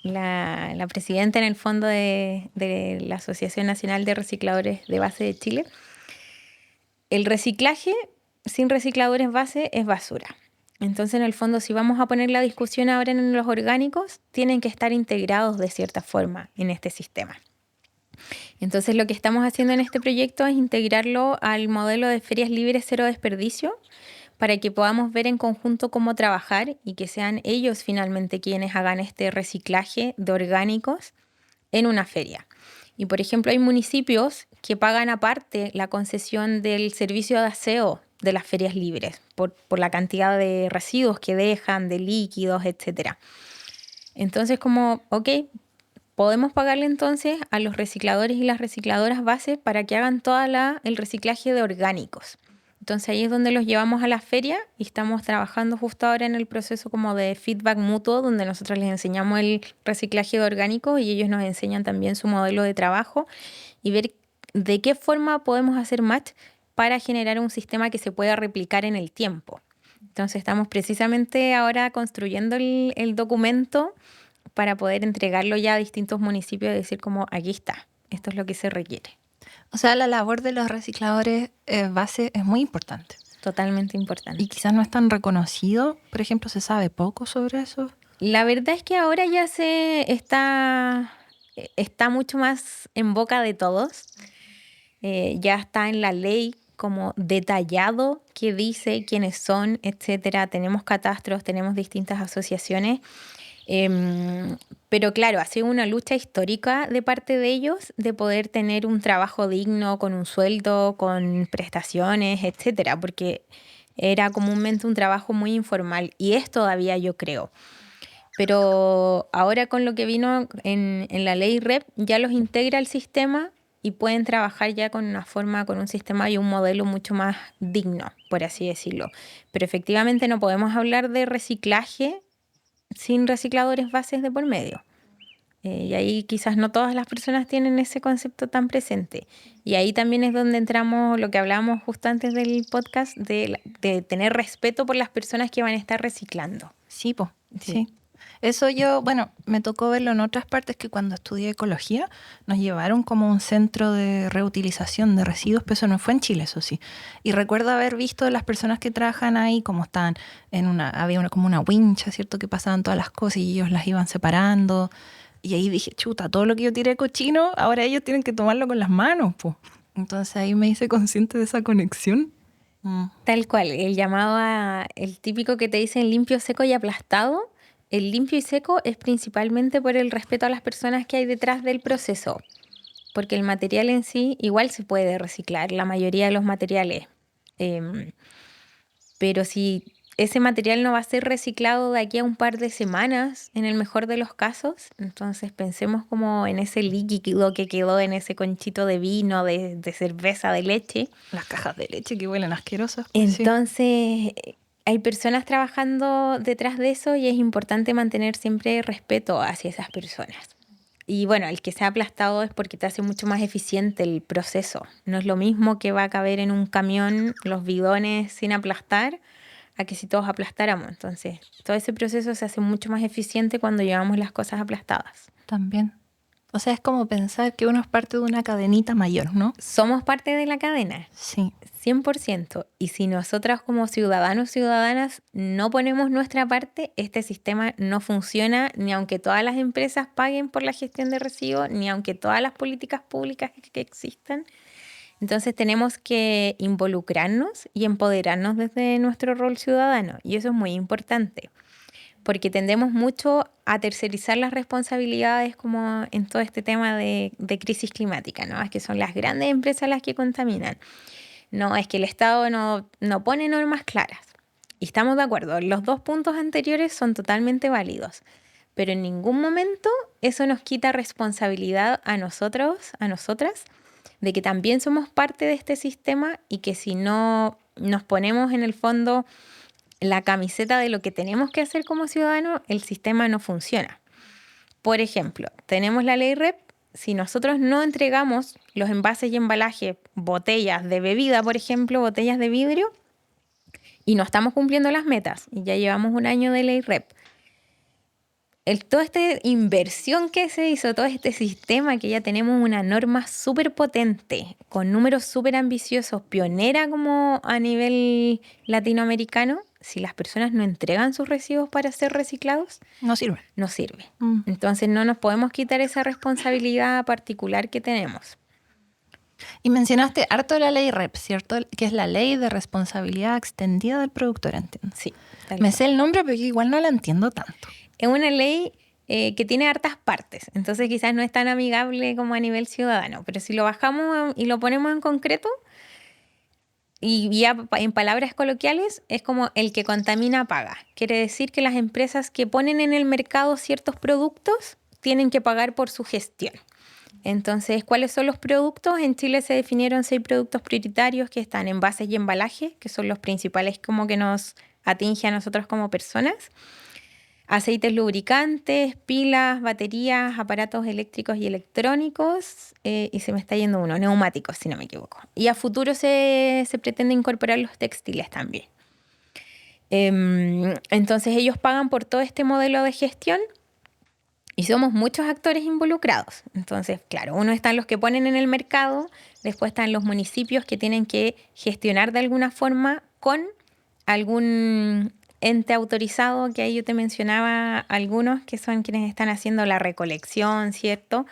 la presidenta en el fondo de la Asociación Nacional de Recicladores de Base de Chile, el reciclaje sin recicladores base es basura. Entonces, en el fondo, si vamos a poner la discusión ahora en los orgánicos, tienen que estar integrados de cierta forma en este sistema. Entonces, lo que estamos haciendo en este proyecto es integrarlo al modelo de ferias libres cero desperdicio, para que podamos ver en conjunto cómo trabajar y que sean ellos finalmente quienes hagan este reciclaje de orgánicos en una feria. Y por ejemplo, hay municipios que pagan aparte la concesión del servicio de aseo de las ferias libres por la cantidad de residuos que dejan, de líquidos, etc. Entonces, podemos pagarle entonces a los recicladores y las recicladoras base para que hagan todo el reciclaje de orgánicos. Entonces ahí es donde los llevamos a la feria y estamos trabajando justo ahora en el proceso como de feedback mutuo, donde nosotros les enseñamos el reciclaje de orgánicos y ellos nos enseñan también su modelo de trabajo y ver de qué forma podemos hacer match para generar un sistema que se pueda replicar en el tiempo. Entonces estamos precisamente ahora construyendo el documento para poder entregarlo ya a distintos municipios y decir como aquí está, esto es lo que se requiere.
O sea, la labor de los recicladores base es muy importante.
Totalmente importante.
Y quizás no es tan reconocido. Por ejemplo, ¿se sabe poco sobre eso?
La verdad es que ahora ya está mucho más en boca de todos. Ya está en la ley como detallado qué dice, quiénes son, etcétera. Tenemos catastros, tenemos distintas asociaciones. Pero claro, ha sido una lucha histórica de parte de ellos de poder tener un trabajo digno, con un sueldo, con prestaciones, etcétera, porque era comúnmente un trabajo muy informal y es todavía, yo creo. Pero ahora con lo que vino en la ley REP, ya los integra al sistema y pueden trabajar ya con una forma, con un sistema y un modelo mucho más digno, por así decirlo. Pero efectivamente no podemos hablar de reciclaje sin recicladores bases de por medio. Y ahí quizás no todas las personas tienen ese concepto tan presente. Y ahí también es donde entramos lo que hablábamos justo antes del podcast, de tener respeto por las personas que van a estar reciclando.
Sí, po, sí. Eso yo, bueno, me tocó verlo en otras partes, que cuando estudié ecología nos llevaron como a un centro de reutilización de residuos, pero eso no fue en Chile, eso sí. Y recuerdo haber visto las personas que trabajan ahí como estaban como una wincha, ¿cierto? Que pasaban todas las cosas y ellos las iban separando. Y ahí dije, chuta, todo lo que yo tiré cochino, ahora ellos tienen que tomarlo con las manos, pues. Entonces ahí me hice consciente de esa conexión.
Tal cual, el típico que te dicen limpio, seco y aplastado. El limpio y seco es principalmente por el respeto a las personas que hay detrás del proceso, porque el material en sí igual se puede reciclar, la mayoría de los materiales. Pero si ese material no va a ser reciclado de aquí a un par de semanas, en el mejor de los casos, entonces pensemos como en ese líquido que quedó en ese conchito de vino, de cerveza, de leche.
Las cajas de leche que huelen asquerosas. Pues,
entonces, hay personas trabajando detrás de eso y es importante mantener siempre respeto hacia esas personas. Y bueno, el que sea aplastado es porque te hace mucho más eficiente el proceso. No es lo mismo que va a caber en un camión los bidones sin aplastar a que si todos aplastáramos. Entonces, todo ese proceso se hace mucho más eficiente cuando llevamos las cosas aplastadas.
También. O sea, es como pensar que uno es parte de una cadenita mayor, ¿no?
Somos parte de la cadena.
Sí.
100%. Y si nosotras como ciudadanos, ciudadanas, no ponemos nuestra parte, este sistema no funciona, ni aunque todas las empresas paguen por la gestión de residuos, ni aunque todas las políticas públicas que existan. Entonces tenemos que involucrarnos y empoderarnos desde nuestro rol ciudadano. Y eso es muy importante, porque tendemos mucho a tercerizar las responsabilidades como en todo este tema de crisis climática, ¿no? Es que son las grandes empresas las que contaminan. No, es que el Estado no pone normas claras. Y estamos de acuerdo, los dos puntos anteriores son totalmente válidos. Pero en ningún momento eso nos quita responsabilidad a nosotros, a nosotras, de que también somos parte de este sistema y que si no nos ponemos en el fondo la camiseta de lo que tenemos que hacer como ciudadanos, el sistema no funciona. Por ejemplo, tenemos la ley REP. Si nosotros no entregamos los envases y embalajes, botellas de bebida, por ejemplo, botellas de vidrio, y no estamos cumpliendo las metas, y ya llevamos un año de ley REP, toda esta inversión que se hizo, todo este sistema, que ya tenemos una norma súper potente, con números súper ambiciosos, pionera como a nivel latinoamericano, si las personas no entregan sus residuos para ser reciclados,
no sirve.
No sirve. Entonces no nos podemos quitar esa responsabilidad particular que tenemos.
Y mencionaste harto la ley REP, ¿cierto? Que es la ley de responsabilidad extendida del productor, entiendo.
Sí.
Me sé el nombre, pero igual no la entiendo tanto.
Es una ley que tiene hartas partes, entonces quizás no es tan amigable como a nivel ciudadano, pero si lo bajamos y lo ponemos en concreto, y ya en palabras coloquiales, es como el que contamina paga. Quiere decir que las empresas que ponen en el mercado ciertos productos tienen que pagar por su gestión. Entonces, ¿cuáles son los productos? En Chile se definieron 6 productos prioritarios que están envases y embalajes, que son los principales como que nos atinge a nosotros como personas. Aceites lubricantes, pilas, baterías, aparatos eléctricos y electrónicos, y se me está yendo uno, neumáticos, si no me equivoco. Y a futuro se pretende incorporar los textiles también. Entonces ellos pagan por todo este modelo de gestión y somos muchos actores involucrados. Entonces, claro, uno están los que ponen en el mercado, después están los municipios que tienen que gestionar de alguna forma con algún ente autorizado, que ahí yo te mencionaba algunos, que son quienes están haciendo la recolección, ¿cierto?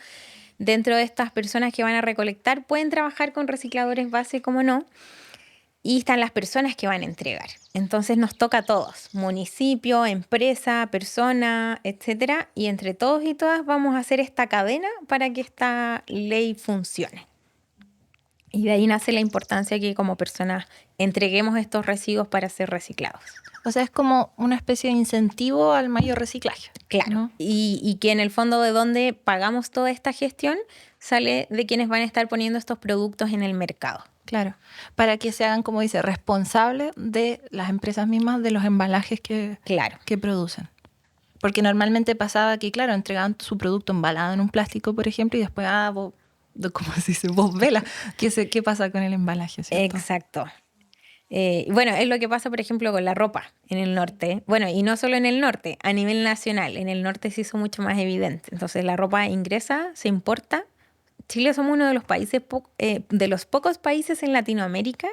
Dentro de estas personas que van a recolectar, pueden trabajar con recicladores base, como no. y están las personas que van a entregar. Entonces nos toca a todos, municipio, empresa, persona, etcétera, y entre todos y todas vamos a hacer esta cadena para que esta ley funcione. Y de ahí nace la importancia que como personas entreguemos estos residuos para ser reciclados.
O sea, es como una especie de incentivo al mayor reciclaje.
Claro,
¿no?
y que en el fondo de donde pagamos toda esta gestión sale de quienes van a estar poniendo estos productos en el mercado.
Claro, para que se hagan, como dice, responsables de las empresas mismas de los embalajes que producen. Porque normalmente pasaba que, claro, entregaban su producto embalado en un plástico, por ejemplo, y después, vos, ¿cómo se dice? Vos vela. ¿Qué pasa con el embalaje? ¿Cierto?
Exacto. Bueno, es lo que pasa, por ejemplo, con la ropa en el norte. Bueno, y no solo en el norte, a nivel nacional. En el norte se hizo mucho más evidente. Entonces, la ropa ingresa, se importa. Chile somos uno de los países, de los pocos países en Latinoamérica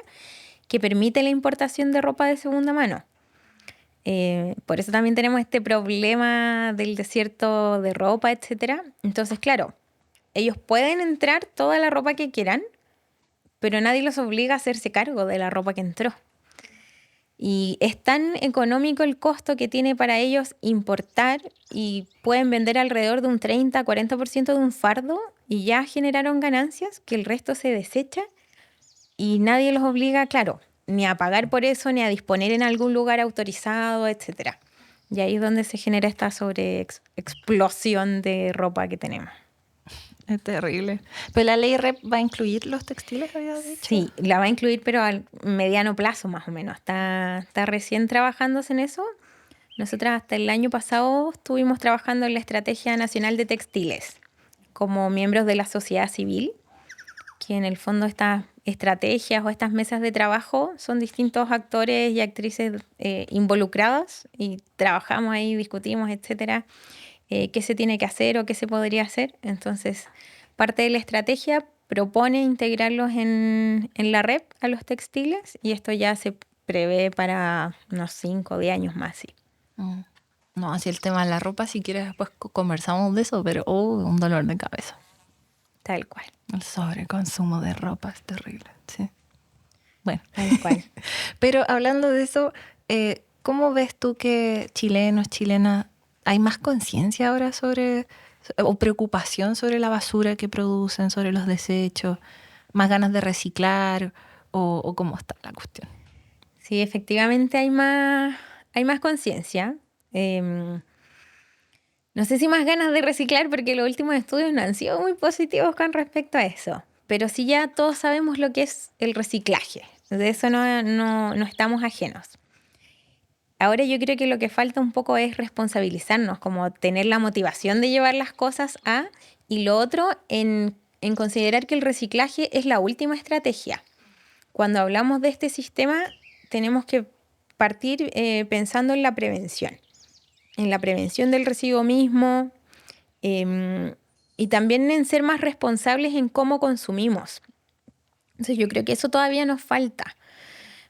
que permite la importación de ropa de segunda mano. Por eso también tenemos este problema del desierto de ropa, etcétera. Entonces, claro, ellos pueden entrar toda la ropa que quieran, pero nadie los obliga a hacerse cargo de la ropa que entró. Y es tan económico el costo que tiene para ellos importar y pueden vender alrededor de un 30-40% de un fardo y ya generaron ganancias que el resto se desecha y nadie los obliga, claro, ni a pagar por eso, ni a disponer en algún lugar autorizado, etc. Y ahí es donde se genera esta explosión de ropa que tenemos.
Es terrible. ¿Pero la ley REP va a incluir los textiles, habías dicho?
Sí, la va a incluir, pero a mediano plazo más o menos. Está recién trabajándose en eso. Nosotras hasta el año pasado estuvimos trabajando en la Estrategia Nacional de Textiles como miembros de la sociedad civil, que en el fondo estas estrategias o estas mesas de trabajo son distintos actores y actrices involucradas y trabajamos ahí, discutimos, etcétera, qué se tiene que hacer o qué se podría hacer. Entonces, parte de la estrategia propone integrarlos en la REP a los textiles y esto ya se prevé para unos 5 o 10 años más. Sí.
No, así el tema de la ropa, si quieres después conversamos de eso, pero un dolor de cabeza.
Tal cual.
El sobreconsumo de ropa es terrible, sí. Bueno.
Tal cual.
Pero hablando de eso, ¿cómo ves tú que chilenos, chilenas, hay más conciencia ahora o preocupación sobre la basura que producen, sobre los desechos, más ganas de reciclar o cómo está la cuestión?
Sí, efectivamente hay más conciencia. No sé si más ganas de reciclar porque los últimos estudios no han sido muy positivos con respecto a eso, pero sí ya todos sabemos lo que es el reciclaje. De eso no estamos ajenos. Ahora yo creo que lo que falta un poco es responsabilizarnos, como tener la motivación de llevar las cosas y lo otro en considerar que el reciclaje es la última estrategia. Cuando hablamos de este sistema tenemos que partir pensando en la prevención del residuo mismo y también en ser más responsables en cómo consumimos. Entonces yo creo que eso todavía nos falta.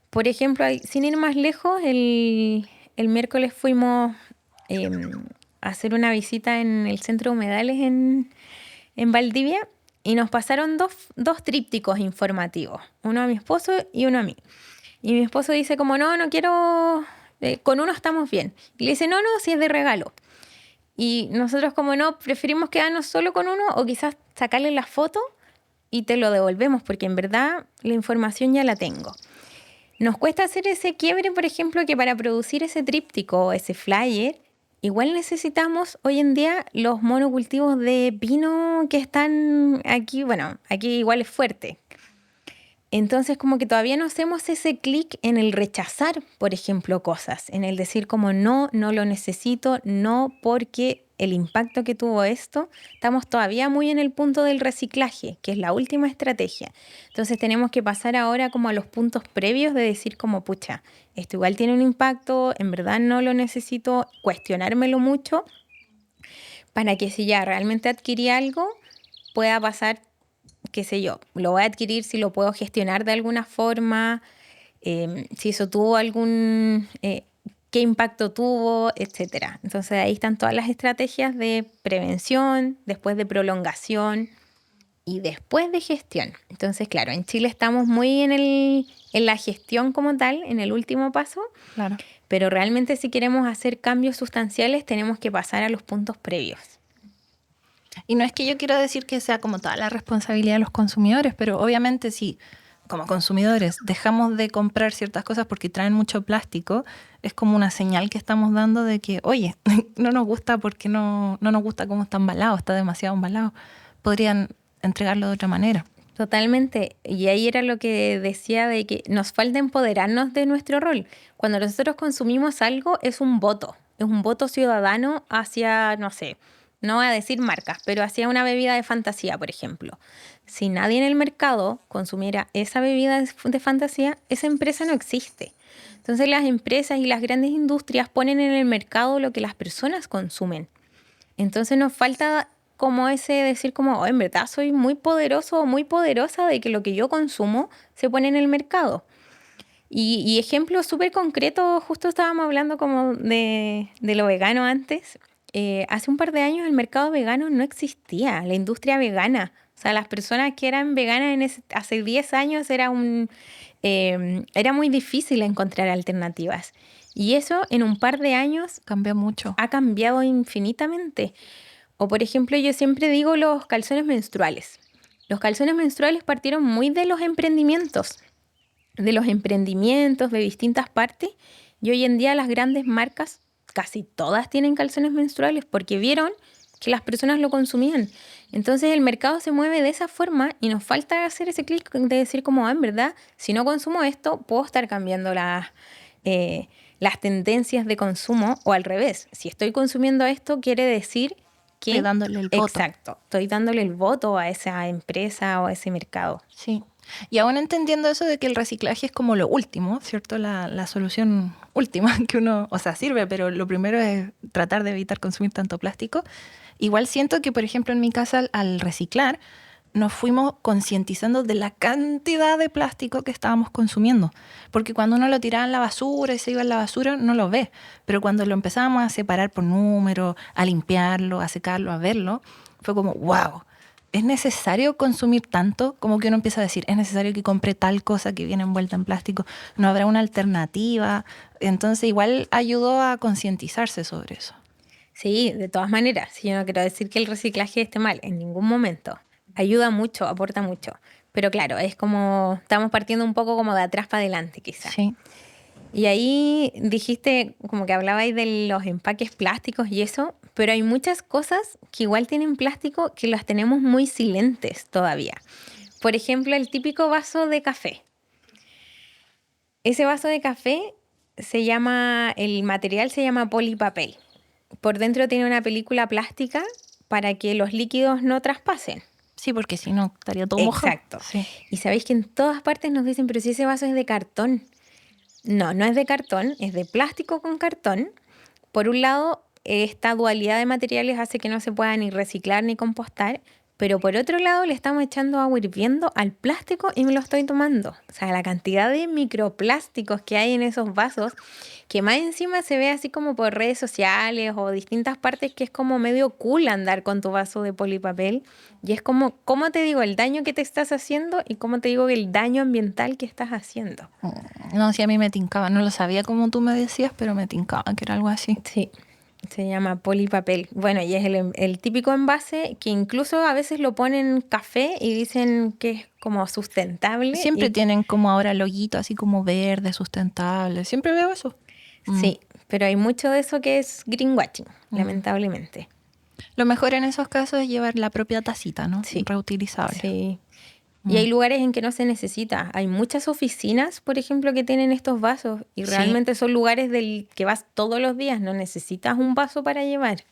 Por ejemplo, sin ir más lejos, el miércoles fuimos a hacer una visita en el Centro de Humedales en Valdivia y nos pasaron dos trípticos informativos, uno a mi esposo y uno a mí. Y mi esposo dice como, no quiero, con uno estamos bien. Y le dice, no, si es de regalo. Y nosotros como no, preferimos quedarnos solo con uno o quizás sacarle la foto y te lo devolvemos porque en verdad la información ya la tengo. Nos cuesta hacer ese quiebre, por ejemplo, que para producir ese tríptico o ese flyer, igual necesitamos hoy en día los monocultivos de pino que están aquí, bueno, aquí igual es fuerte. Entonces como que todavía no hacemos ese clic en el rechazar, por ejemplo, cosas, en el decir como no lo necesito, no porque el impacto que tuvo esto, estamos todavía muy en el punto del reciclaje, que es la última estrategia. Entonces tenemos que pasar ahora como a los puntos previos de decir como, pucha, esto igual tiene un impacto, en verdad no lo necesito, cuestionármelo mucho, para que si ya realmente adquirí algo, pueda pasar, qué sé yo, lo voy a adquirir si lo puedo gestionar de alguna forma, si eso tuvo algún... qué impacto tuvo, etcétera. Entonces ahí están todas las estrategias de prevención, después de prolongación y después de gestión. Entonces, claro, en Chile estamos muy en la gestión como tal, en el último paso,
Claro.
pero realmente si queremos hacer cambios sustanciales tenemos que pasar a los puntos previos.
Y no es que yo quiera decir que sea como toda la responsabilidad de los consumidores, pero obviamente si como consumidores dejamos de comprar ciertas cosas porque traen mucho plástico, es como una señal que estamos dando de que, oye, no nos gusta porque no nos gusta cómo está embalado, está demasiado embalado. Podrían entregarlo de otra manera.
Totalmente. Y ahí era lo que decía de que nos falta empoderarnos de nuestro rol. Cuando nosotros consumimos algo es un voto ciudadano hacia, no sé, no voy a decir marcas, pero hacia una bebida de fantasía, por ejemplo. Si nadie en el mercado consumiera esa bebida de fantasía, esa empresa no existe. Entonces las empresas y las grandes industrias ponen en el mercado lo que las personas consumen. Entonces nos falta como ese decir como, oh, en verdad soy muy poderoso o muy poderosa de que lo que yo consumo se pone en el mercado. Y ejemplos súper concretos, justo estábamos hablando como de lo vegano antes. Hace un par de años el mercado vegano no existía, la industria vegana. O sea, las personas que eran veganas hace 10 años era muy difícil encontrar alternativas. Y eso en un par de años
Cambió mucho.
ha cambiado infinitamente. O por ejemplo, yo siempre digo los calzones menstruales. Los calzones menstruales partieron muy de los emprendimientos de distintas partes. Y hoy en día las grandes marcas, casi todas tienen calzones menstruales porque vieron que las personas lo consumían. Entonces el mercado se mueve de esa forma y nos falta hacer ese clic de decir como, en verdad, si no consumo esto, puedo estar cambiando las tendencias de consumo, o al revés. Si estoy consumiendo esto, quiere decir que...
Estoy dándole el voto.
Exacto. Estoy dándole el voto a esa empresa o a ese mercado.
Sí. Y aún entendiendo eso de que el reciclaje es como lo último, ¿cierto? La solución última que uno, o sea, sirve, pero lo primero es tratar de evitar consumir tanto plástico. Igual siento que, por ejemplo, en mi casa, al reciclar, nos fuimos concientizando de la cantidad de plástico que estábamos consumiendo. Porque cuando uno lo tiraba en la basura y se iba en la basura, no lo ve. Pero cuando lo empezábamos a separar por número, a limpiarlo, a secarlo, a verlo, fue como, wow, ¿es necesario consumir tanto? Como que uno empieza a decir, es necesario que compre tal cosa que viene envuelta en plástico. ¿No habrá una alternativa? Entonces igual ayudó a concientizarse sobre eso.
Sí, de todas maneras. Yo no quiero decir que el reciclaje esté mal, en ningún momento. Ayuda mucho, aporta mucho. Pero claro, es como, estamos partiendo un poco como de atrás para adelante quizás.
Sí.
Y ahí dijiste, como que hablabais de los empaques plásticos y eso, pero hay muchas cosas que igual tienen plástico que las tenemos muy silentes todavía. Por ejemplo, el típico vaso de café. Ese vaso de café el material se llama polipapel. Por dentro tiene una película plástica para que los líquidos no traspasen.
Sí, porque si no estaría todo mojado.
Exacto.
Sí.
Y sabéis que en todas partes nos dicen, pero si ese vaso es de cartón. No, no es de cartón, es de plástico con cartón. Por un lado, esta dualidad de materiales hace que no se pueda ni reciclar ni compostar, pero por otro lado le estamos echando agua hirviendo al plástico y me lo estoy tomando. O sea, la cantidad de microplásticos que hay en esos vasos, que más encima se ve así como por redes sociales o distintas partes, que es como medio cool andar con tu vaso de polipapel. Y es como, ¿cómo te digo el daño que te estás haciendo y cómo te digo el daño ambiental que estás haciendo?
No, sí, a mí me tincaba. No lo sabía como tú me decías, pero me tincaba que era algo así.
Sí. Se llama polipapel. Bueno, y es el típico envase que incluso a veces lo ponen en café y dicen que es como sustentable.
Siempre tienen como ahora loguito así como verde, sustentable. Siempre veo eso.
Sí, pero hay mucho de eso que es greenwashing, lamentablemente.
Lo mejor en esos casos es llevar la propia tacita, ¿no?
Sí.
Reutilizable.
Sí. Y hay lugares en que no se necesita. Hay muchas oficinas, por ejemplo, que tienen estos vasos y realmente son lugares del que vas todos los días. No necesitas un vaso para llevar.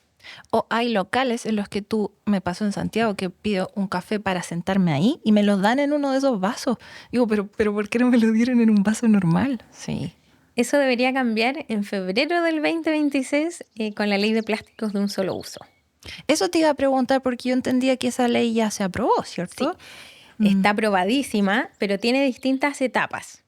O hay locales en los que me pasó en Santiago, que pido un café para sentarme ahí y me lo dan en uno de esos vasos. Digo, pero ¿por qué no me lo dieron en un vaso normal? Sí.
Eso debería cambiar en febrero del 2026 con la ley de plásticos de un solo uso.
Eso te iba a preguntar porque yo entendía que esa ley ya se aprobó, ¿cierto?
Sí. Está aprobadísima, pero tiene distintas etapas.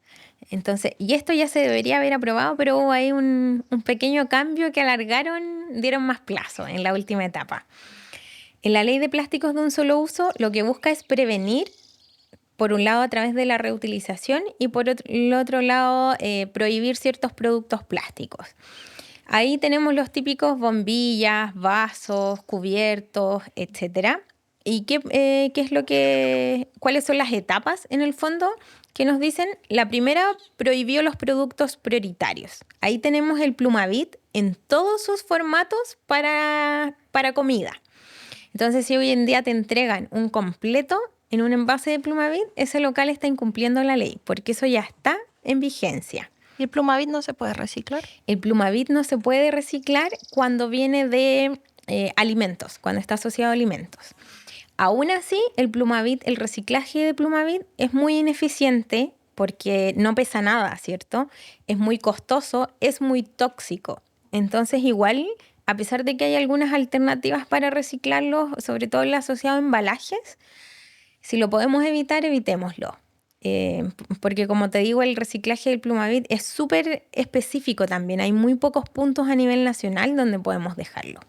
Entonces, y esto ya se debería haber aprobado, pero hubo ahí un pequeño cambio que alargaron, dieron más plazo en la última etapa. En la ley de plásticos de un solo uso, lo que busca es prevenir, por un lado, a través de la reutilización y por el otro lado, prohibir ciertos productos plásticos. Ahí tenemos los típicos bombillas, vasos, cubiertos, etcétera. ¿Y cuáles son las etapas en el fondo que nos dicen? La primera prohibió los productos prioritarios. Ahí tenemos el Plumavit en todos sus formatos para comida. Entonces, si hoy en día te entregan un completo en un envase de Plumavit, ese local está incumpliendo la ley, porque eso ya está en vigencia.
¿Y el Plumavit no se puede reciclar?
El Plumavit no se puede reciclar cuando viene de alimentos, cuando está asociado a alimentos. Aún así, el reciclaje de Plumavit es muy ineficiente porque no pesa nada, ¿cierto? Es muy costoso, es muy tóxico. Entonces, igual, a pesar de que hay algunas alternativas para reciclarlo, sobre todo el asociado a embalajes, si lo podemos evitar, evitémoslo. Porque como te digo, el reciclaje del Plumavit es súper específico también. Hay muy pocos puntos a nivel nacional donde podemos dejarlo.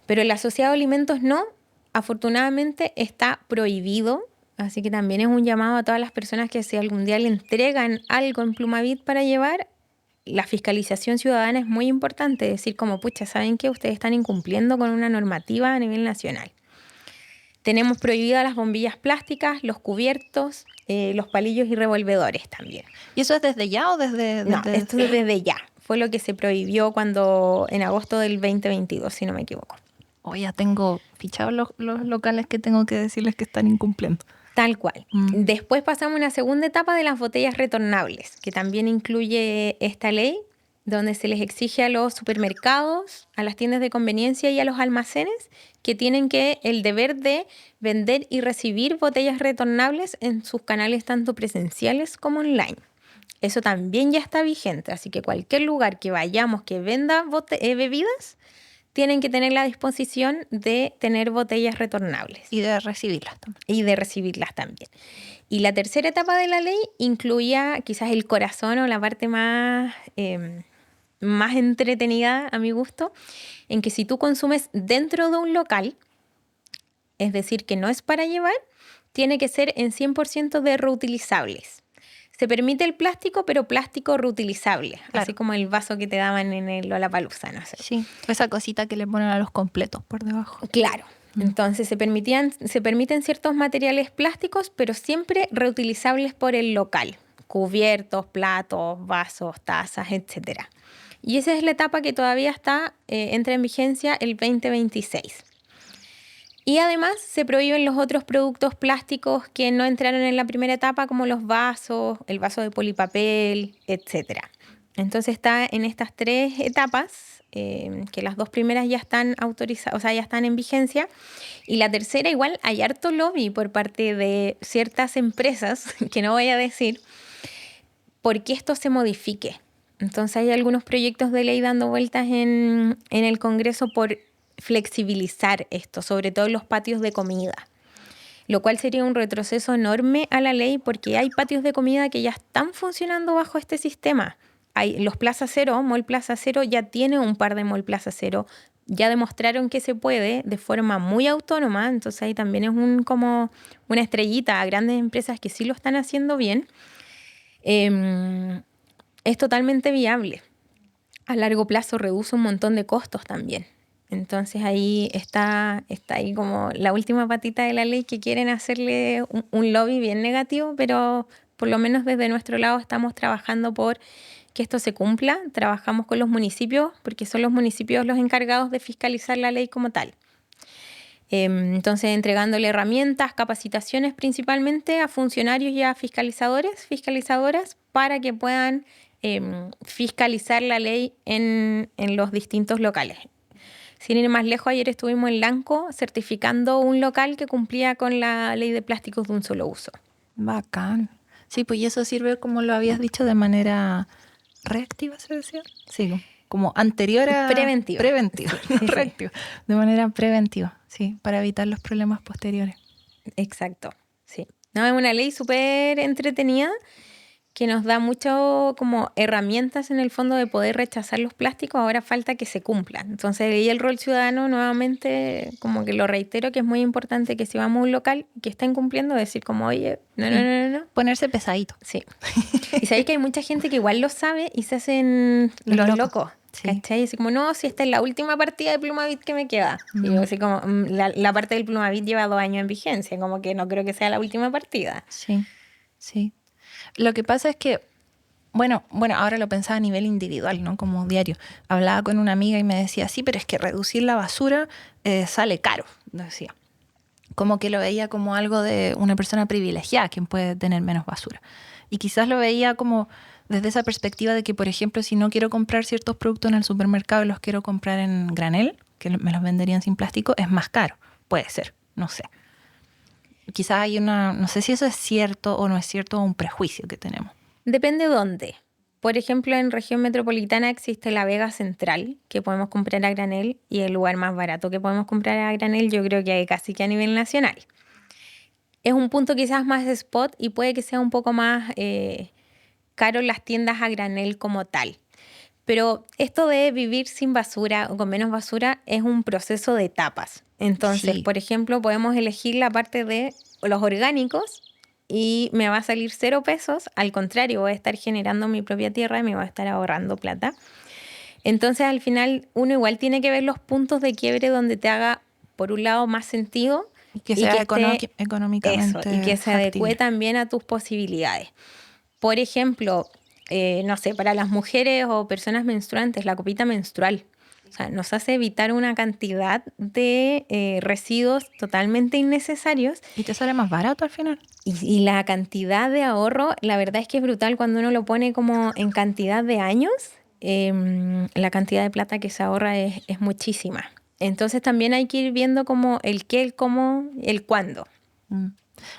Pero el asociado a alimentos no. Afortunadamente está prohibido, así que también es un llamado a todas las personas que si algún día le entregan algo en Plumavit para llevar, la fiscalización ciudadana es muy importante, decir como, pucha, ¿saben qué? Ustedes están incumpliendo con una normativa a nivel nacional. Tenemos prohibidas las bombillas plásticas, los cubiertos, los palillos y revolvedores también.
¿Y eso es desde ya o desde...?
No, esto es desde ya. Fue lo que se prohibió en agosto del 2022, si no me equivoco.
Ya tengo fichados los locales que tengo que decirles que están incumpliendo.
Tal cual. Después pasamos a una segunda etapa de las botellas retornables, que también incluye esta ley, donde se les exige a los supermercados, a las tiendas de conveniencia y a los almacenes que tienen el deber de vender y recibir botellas retornables en sus canales tanto presenciales como online. Eso también ya está vigente, así que cualquier lugar que vayamos que venda bebidas, tienen que tener la disposición de tener botellas retornables.
Y de recibirlas también.
Y la tercera etapa de la ley incluía quizás el corazón o la parte más entretenida a mi gusto, en que si tú consumes dentro de un local, es decir, que no es para llevar, tiene que ser en 100% de reutilizables. Se permite el plástico, pero plástico reutilizable, claro. Así como el vaso que te daban en el Lollapalooza, no sé.
Sí, esa cosita que le ponen a los completos por debajo.
Claro. Entonces se permiten ciertos materiales plásticos, pero siempre reutilizables por el local. Cubiertos, platos, vasos, tazas, etc. Y esa es la etapa que todavía entra en vigencia el 2026. Y además se prohíben los otros productos plásticos que no entraron en la primera etapa, como los vasos, el vaso de polipapel, etc. Entonces está en estas tres etapas, que las dos primeras ya están autorizadas, o sea, ya están en vigencia. Y la tercera igual hay harto lobby por parte de ciertas empresas, que no voy a decir, porque esto se modifique. Entonces hay algunos proyectos de ley dando vueltas en el Congreso por flexibilizar esto, sobre todo en los patios de comida, lo cual sería un retroceso enorme a la ley porque hay patios de comida que ya están funcionando bajo este sistema. Los Plaza Cero, Mall Plaza Cero ya tiene un par de Mall Plaza Cero, ya demostraron que se puede de forma muy autónoma, entonces ahí también es como una estrellita a grandes empresas que sí lo están haciendo bien. Es totalmente viable. A largo plazo reduce un montón de costos también. Entonces ahí está ahí como la última patita de la ley que quieren hacerle un lobby bien negativo, pero por lo menos desde nuestro lado estamos trabajando por que esto se cumpla. Trabajamos con los municipios porque son los municipios los encargados de fiscalizar la ley como tal. Entonces entregándole herramientas, capacitaciones principalmente a funcionarios y a fiscalizadoras para que puedan fiscalizar la ley en los distintos locales. Sin ir más lejos, ayer estuvimos en Lanco certificando un local que cumplía con la ley de plásticos de un solo uso.
Bacán. Sí, pues y eso sirve, como lo habías dicho, de manera reactiva, ¿se decía? Sí, como anterior a...
Preventiva.
Sí. Reactiva. De manera preventiva, sí, para evitar los problemas posteriores.
Exacto, sí. No, es una ley súper entretenida que nos da mucho como herramientas en el fondo de poder rechazar los plásticos, ahora falta que se cumplan. Entonces, ahí el rol ciudadano nuevamente, como que lo reitero, que es muy importante que si vamos a un local que estén cumpliendo, decir como, oye, no.
Ponerse pesadito.
Sí. Y sabéis que hay mucha gente que igual lo sabe y se hacen los locos.
Sí.
¿Cachai? Así como, no, si esta es la última partida de Plumavit que me queda. Y yo así como, la parte del Plumavit lleva 2 años en vigencia, como que no creo que sea la última partida.
Sí. Lo que pasa es que, bueno, ahora lo pensaba a nivel individual, ¿no? Como diario. Hablaba con una amiga y me decía, sí, pero es que reducir la basura sale caro, decía. Como que lo veía como algo de una persona privilegiada, quien puede tener menos basura. Y quizás lo veía como desde esa perspectiva de que, por ejemplo, si no quiero comprar ciertos productos en el supermercado y los quiero comprar en granel, que me los venderían sin plástico, es más caro. Puede ser, no sé. Quizás hay no sé si eso es cierto o no es cierto, o un prejuicio que tenemos.
Depende dónde. Por ejemplo, en región metropolitana existe la Vega Central, que podemos comprar a granel, y el lugar más barato que podemos comprar a granel yo creo que hay casi que a nivel nacional. Es un punto quizás más de spot y puede que sea un poco más caro las tiendas a granel como tal. Pero esto de vivir sin basura o con menos basura es un proceso de etapas. Entonces,
Sí.
por ejemplo, podemos elegir la parte de los orgánicos y me va a salir 0 pesos. Al contrario, voy a estar generando mi propia tierra y me va a estar ahorrando plata. Entonces, al final, uno igual tiene que ver los puntos de quiebre donde te haga, por un lado, más sentido
Y que sea
eso,
económicamente
y que se adecue
factible.
también a tus posibilidades. Por ejemplo, no sé, para las mujeres o personas menstruantes, la copita menstrual. O sea, nos hace evitar una cantidad de residuos totalmente innecesarios.
¿Y te sale más barato al final?
Y la cantidad de ahorro, la verdad es que es brutal cuando uno lo pone como en cantidad de años. La cantidad de plata que se ahorra es muchísima. Entonces también hay que ir viendo como el qué, el cómo, el cuándo.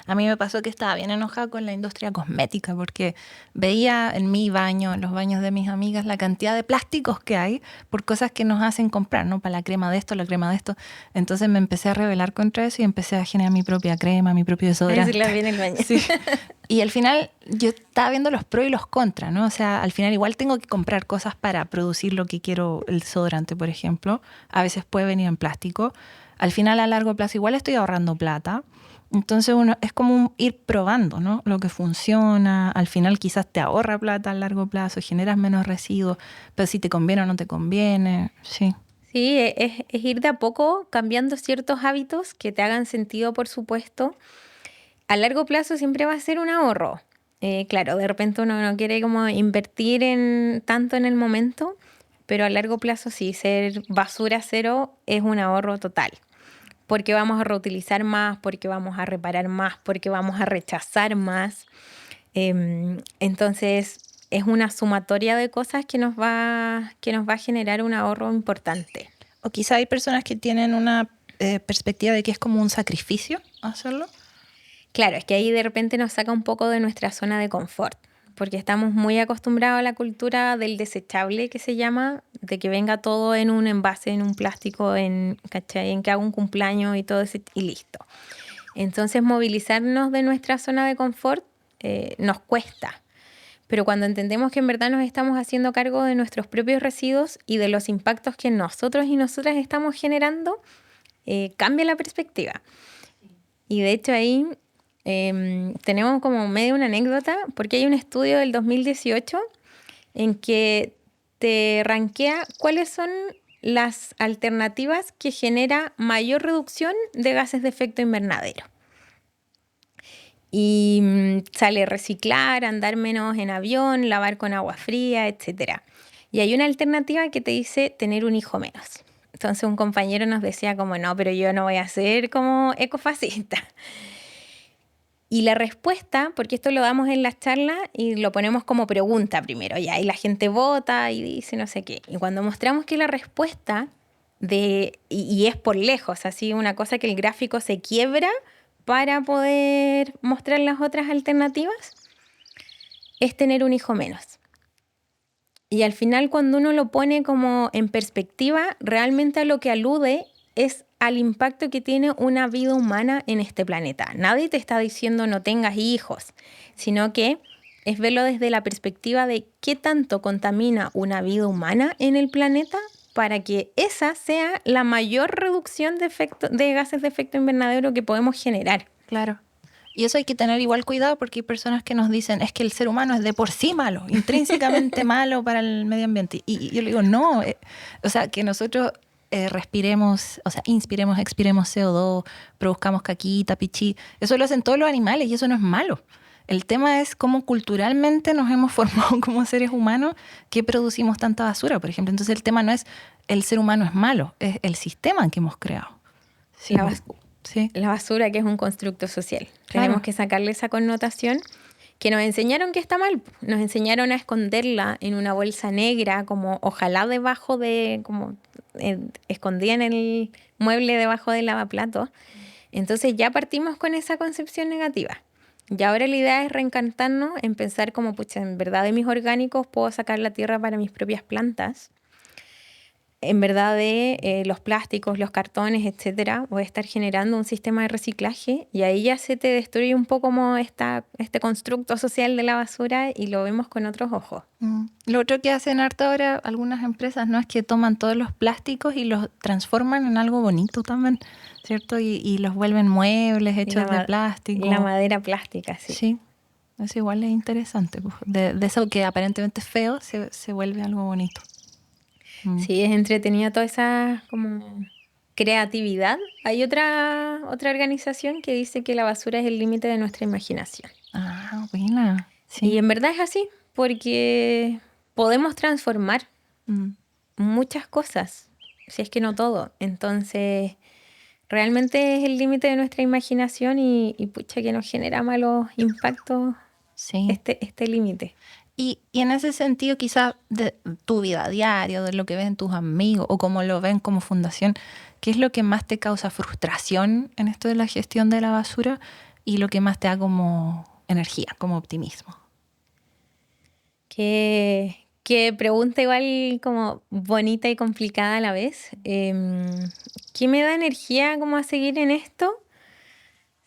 A mí me pasó que estaba bien enojada con la industria cosmética porque veía en mi baño, en los baños de mis amigas, la cantidad de plásticos que hay por cosas que nos hacen comprar, ¿no? Para la crema de esto, la crema de esto. Entonces me empecé a rebelar contra eso y empecé a generar mi propia crema, mi propio desodorante.
Decirla bien el baño.
Sí. Y al final yo estaba viendo los pros y los contras, ¿no? O sea, al final igual tengo que comprar cosas para producir lo que quiero, el desodorante, por ejemplo. A veces puede venir en plástico. Al final, a largo plazo, igual estoy ahorrando plata. Entonces uno es como ir probando, ¿no? Lo que funciona, al final quizás te ahorra plata a largo plazo, generas menos residuos, pero si te conviene o no te conviene, sí.
Sí, es ir de a poco cambiando ciertos hábitos que te hagan sentido, por supuesto. A largo plazo siempre va a ser un ahorro. Claro, de repente uno no quiere como invertir tanto en el momento, pero a largo plazo sí, ser basura cero es un ahorro total. Porque vamos a reutilizar más, porque vamos a reparar más, porque vamos a rechazar más. Entonces, es una sumatoria de cosas que nos va a generar un ahorro importante.
O quizá hay personas que tienen una perspectiva de que es como un sacrificio hacerlo.
Claro, es que ahí de repente nos saca un poco de nuestra zona de confort, porque estamos muy acostumbrados a la cultura del desechable, que se llama, de que venga todo en un envase, en un plástico, ¿cachai? En que haga un cumpleaños y todo eso y listo. Entonces, movilizarnos de nuestra zona de confort nos cuesta. Pero cuando entendemos que en verdad nos estamos haciendo cargo de nuestros propios residuos y de los impactos que nosotros y nosotras estamos generando, cambia la perspectiva. Y de hecho ahí tenemos como medio una anécdota, porque hay un estudio del 2018 en que te rankea cuáles son las alternativas que genera mayor reducción de gases de efecto invernadero. Y sale reciclar, andar menos en avión, lavar con agua fría, etc. Y hay una alternativa que te dice tener un hijo menos. Entonces un compañero nos decía como, no, pero yo no voy a ser como ecofascista. Y la respuesta, porque esto lo damos en las charlas y lo ponemos como pregunta primero, ya, y la gente vota y dice no sé qué. Y cuando mostramos que la respuesta y es por lejos, así una cosa que el gráfico se quiebra para poder mostrar las otras alternativas, es tener un hijo menos. Y al final, cuando uno lo pone como en perspectiva, realmente a lo que alude es al impacto que tiene una vida humana en este planeta. Nadie te está diciendo no tengas hijos, sino que es verlo desde la perspectiva de qué tanto contamina una vida humana en el planeta para que esa sea la mayor reducción de gases de efecto invernadero que podemos generar.
Claro. Y eso hay que tener igual cuidado porque hay personas que nos dicen es que el ser humano es de por sí malo, intrínsecamente malo para el medio ambiente. Y yo le digo, no, o sea, que nosotros respiremos, o sea, inspiremos, expiremos CO2, produzcamos caquita, pichí, eso lo hacen todos los animales y eso no es malo. El tema es cómo culturalmente nos hemos formado como seres humanos que producimos tanta basura, por ejemplo. Entonces el tema no es el ser humano es malo, es el sistema que hemos creado. Sí,
La basura, que es un constructo social.
Claro.
Tenemos que sacarle esa connotación que nos enseñaron que está mal. Nos enseñaron a esconderla en una bolsa negra, como ojalá debajo de, como escondían el mueble debajo del lavaplatos. Entonces ya partimos con esa concepción negativa. Y ahora la idea es reencantarnos en pensar como, pucha, en verdad de mis orgánicos puedo sacar la tierra para mis propias plantas. En verdad de los plásticos, los cartones, etcétera, voy a estar generando un sistema de reciclaje y ahí ya se te destruye un poco como este constructo social de la basura y lo vemos con otros ojos.
Lo otro que hacen harto ahora algunas empresas, ¿no? Es que toman todos los plásticos y los transforman en algo bonito también, ¿cierto? Y los vuelven muebles hechos de plástico.
La madera plástica, sí.
Sí, eso igual es interesante. De eso que aparentemente es feo se vuelve algo bonito.
Sí, es entretenida toda esa como creatividad. Hay otra organización que dice que la basura es el límite de nuestra imaginación.
Ah, buena. Sí.
Y en verdad es así, porque podemos transformar muchas cosas, si es que no todo. Entonces, realmente es el límite de nuestra imaginación y pucha que nos genera malos impactos este límite.
Y en ese sentido, quizás de tu vida diaria, de lo que ven tus amigos o como lo ven como fundación, ¿qué es lo que más te causa frustración en esto de la gestión de la basura y lo que más te da como energía, como optimismo?
Qué pregunta igual como bonita y complicada a la vez. ¿Qué me da energía como a seguir en esto?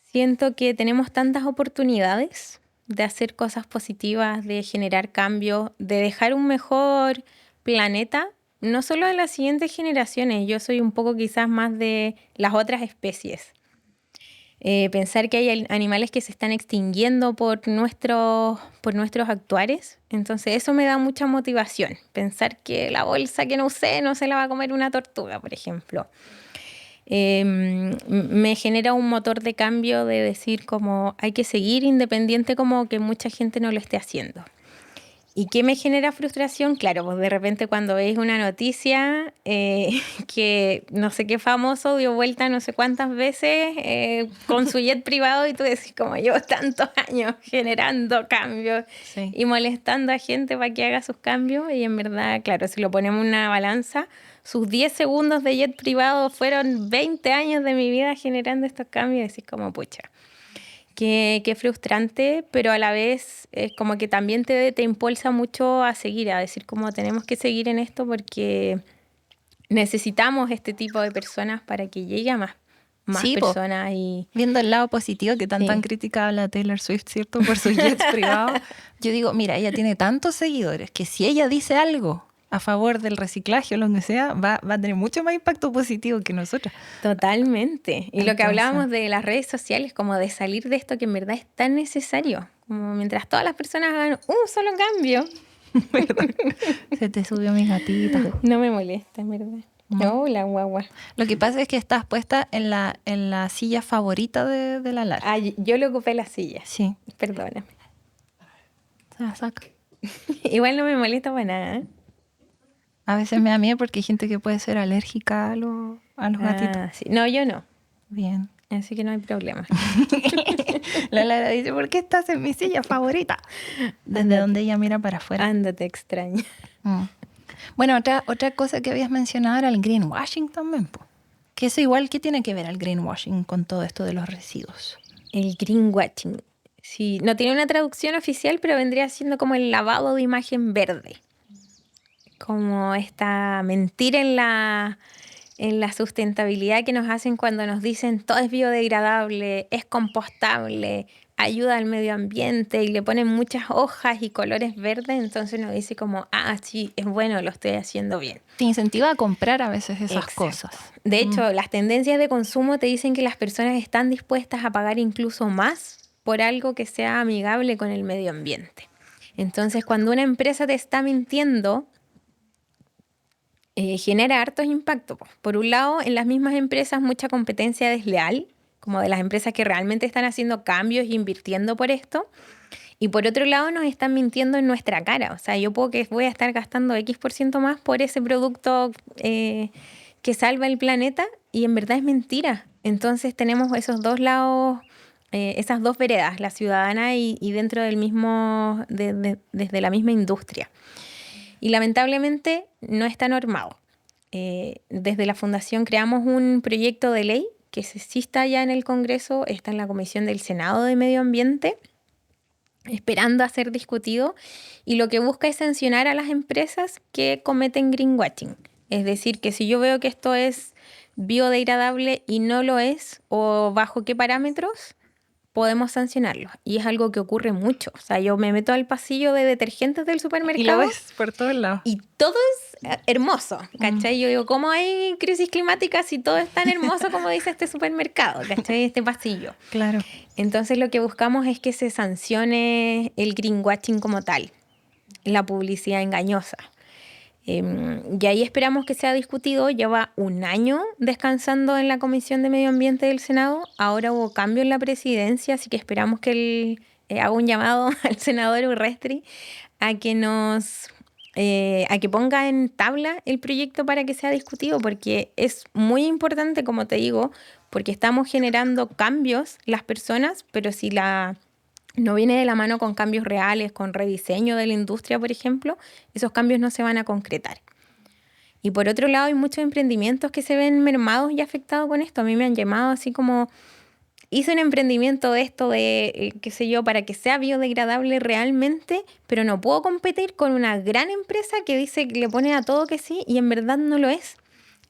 Siento que tenemos tantas oportunidades de hacer cosas positivas, de generar cambios, de dejar un mejor planeta, no solo de las siguientes generaciones, yo soy un poco quizás más de las otras especies. Pensar que hay animales que se están extinguiendo por nuestros actuares, entonces eso me da mucha motivación. Pensar que la bolsa que no usé no se la va a comer una tortuga, por ejemplo. Me genera un motor de cambio de decir como hay que seguir independiente como que mucha gente no lo esté haciendo. ¿Y qué me genera frustración? Claro, pues de repente cuando veis una noticia que no sé qué famoso dio vuelta no sé cuántas veces con su jet privado y tú decís como llevo tantos años generando cambios y molestando a gente para que haga sus cambios y en verdad, claro, si lo ponemos en una balanza, sus 10 segundos de jet privado fueron 20 años de mi vida generando estos cambios y decís como pucha. Qué frustrante, pero a la vez es como que también te impulsa mucho a seguir, a decir como tenemos que seguir en esto porque necesitamos este tipo de personas para que llegue a más personas. Y
viendo el lado positivo que tan criticada la Taylor Swift, ¿cierto? Por sus jets privados. Yo digo, mira, ella tiene tantos seguidores que si ella dice algo a favor del reciclaje o lo que sea, va a tener mucho más impacto positivo que nosotros.
Totalmente. Y entonces, lo que hablábamos de las redes sociales, como de salir de esto que en verdad es tan necesario. Como mientras todas las personas hagan un solo cambio.
Se te subió mi gatita.
No me molesta, en verdad. No, la guagua.
Lo que pasa es que estás puesta en la silla favorita de la Lara.
Ah, yo le ocupé la silla.
Sí.
Perdóname.
Se la saca.
Igual no me molesta para nada, ¿eh?
A veces me da miedo porque hay gente que puede ser alérgica a los gatitos.
Sí. No, yo no.
Bien.
Así que no hay problema.
La Lara dice, ¿por qué estás en mi silla favorita? Desde donde ella mira para afuera.
Ándate, extraña.
Bueno, otra cosa que habías mencionado era el greenwashing también. Que eso igual, ¿qué tiene que ver el greenwashing con todo esto de los residuos?
El greenwashing. Sí, no tiene una traducción oficial, pero vendría siendo como el lavado de imagen verde. Como esta mentira en la sustentabilidad que nos hacen cuando nos dicen todo es biodegradable, es compostable, ayuda al medio ambiente y le ponen muchas hojas y colores verdes, entonces uno dice como, sí, es bueno, lo estoy haciendo bien.
Te incentiva a comprar a veces esas cosas.
De hecho, las tendencias de consumo te dicen que las personas están dispuestas a pagar incluso más por algo que sea amigable con el medio ambiente. Entonces, cuando una empresa te está mintiendo, genera hartos impactos. Por un lado, en las mismas empresas mucha competencia desleal, como de las empresas que realmente están haciendo cambios e invirtiendo por esto. Y por otro lado, nos están mintiendo en nuestra cara. O sea, yo puedo que voy a estar gastando X% más por ese producto que salva el planeta y en verdad es mentira. Entonces tenemos esos dos lados, esas dos veredas, la ciudadana y dentro del mismo, desde la misma industria. Y lamentablemente no está normado. Desde la Fundación creamos un proyecto de ley que sí está ya en el Congreso, está en la Comisión del Senado de Medio Ambiente, esperando a ser discutido, y lo que busca es sancionar a las empresas que cometen greenwashing. Es decir, que si yo veo que esto es biodegradable y no lo es, o bajo qué parámetros, podemos sancionarlo. Y es algo que ocurre mucho. O sea, yo me meto al pasillo de detergentes del supermercado.
Y lo ves por todos lados.
Y todo es hermoso, ¿cachai? Yo digo, ¿cómo hay crisis climática si todo es tan hermoso como dice este supermercado, ¿cachai? Este pasillo.
Claro.
Entonces lo que buscamos es que se sancione el greenwashing como tal, la publicidad engañosa. Y ahí esperamos que sea discutido. Lleva un año descansando en la Comisión de Medio Ambiente del Senado. Ahora hubo cambio en la presidencia, así que esperamos que él haga un llamado al senador Urresti a que a que ponga en tabla el proyecto para que sea discutido, porque es muy importante, como te digo, porque estamos generando cambios las personas, pero si no viene de la mano con cambios reales, con rediseño de la industria, por ejemplo, esos cambios no se van a concretar. Y por otro lado, hay muchos emprendimientos que se ven mermados y afectados con esto. A mí me han llamado así como, hice un emprendimiento de esto, qué sé yo, para que sea biodegradable realmente, pero no puedo competir con una gran empresa que dice que le pone a todo que sí y en verdad no lo es.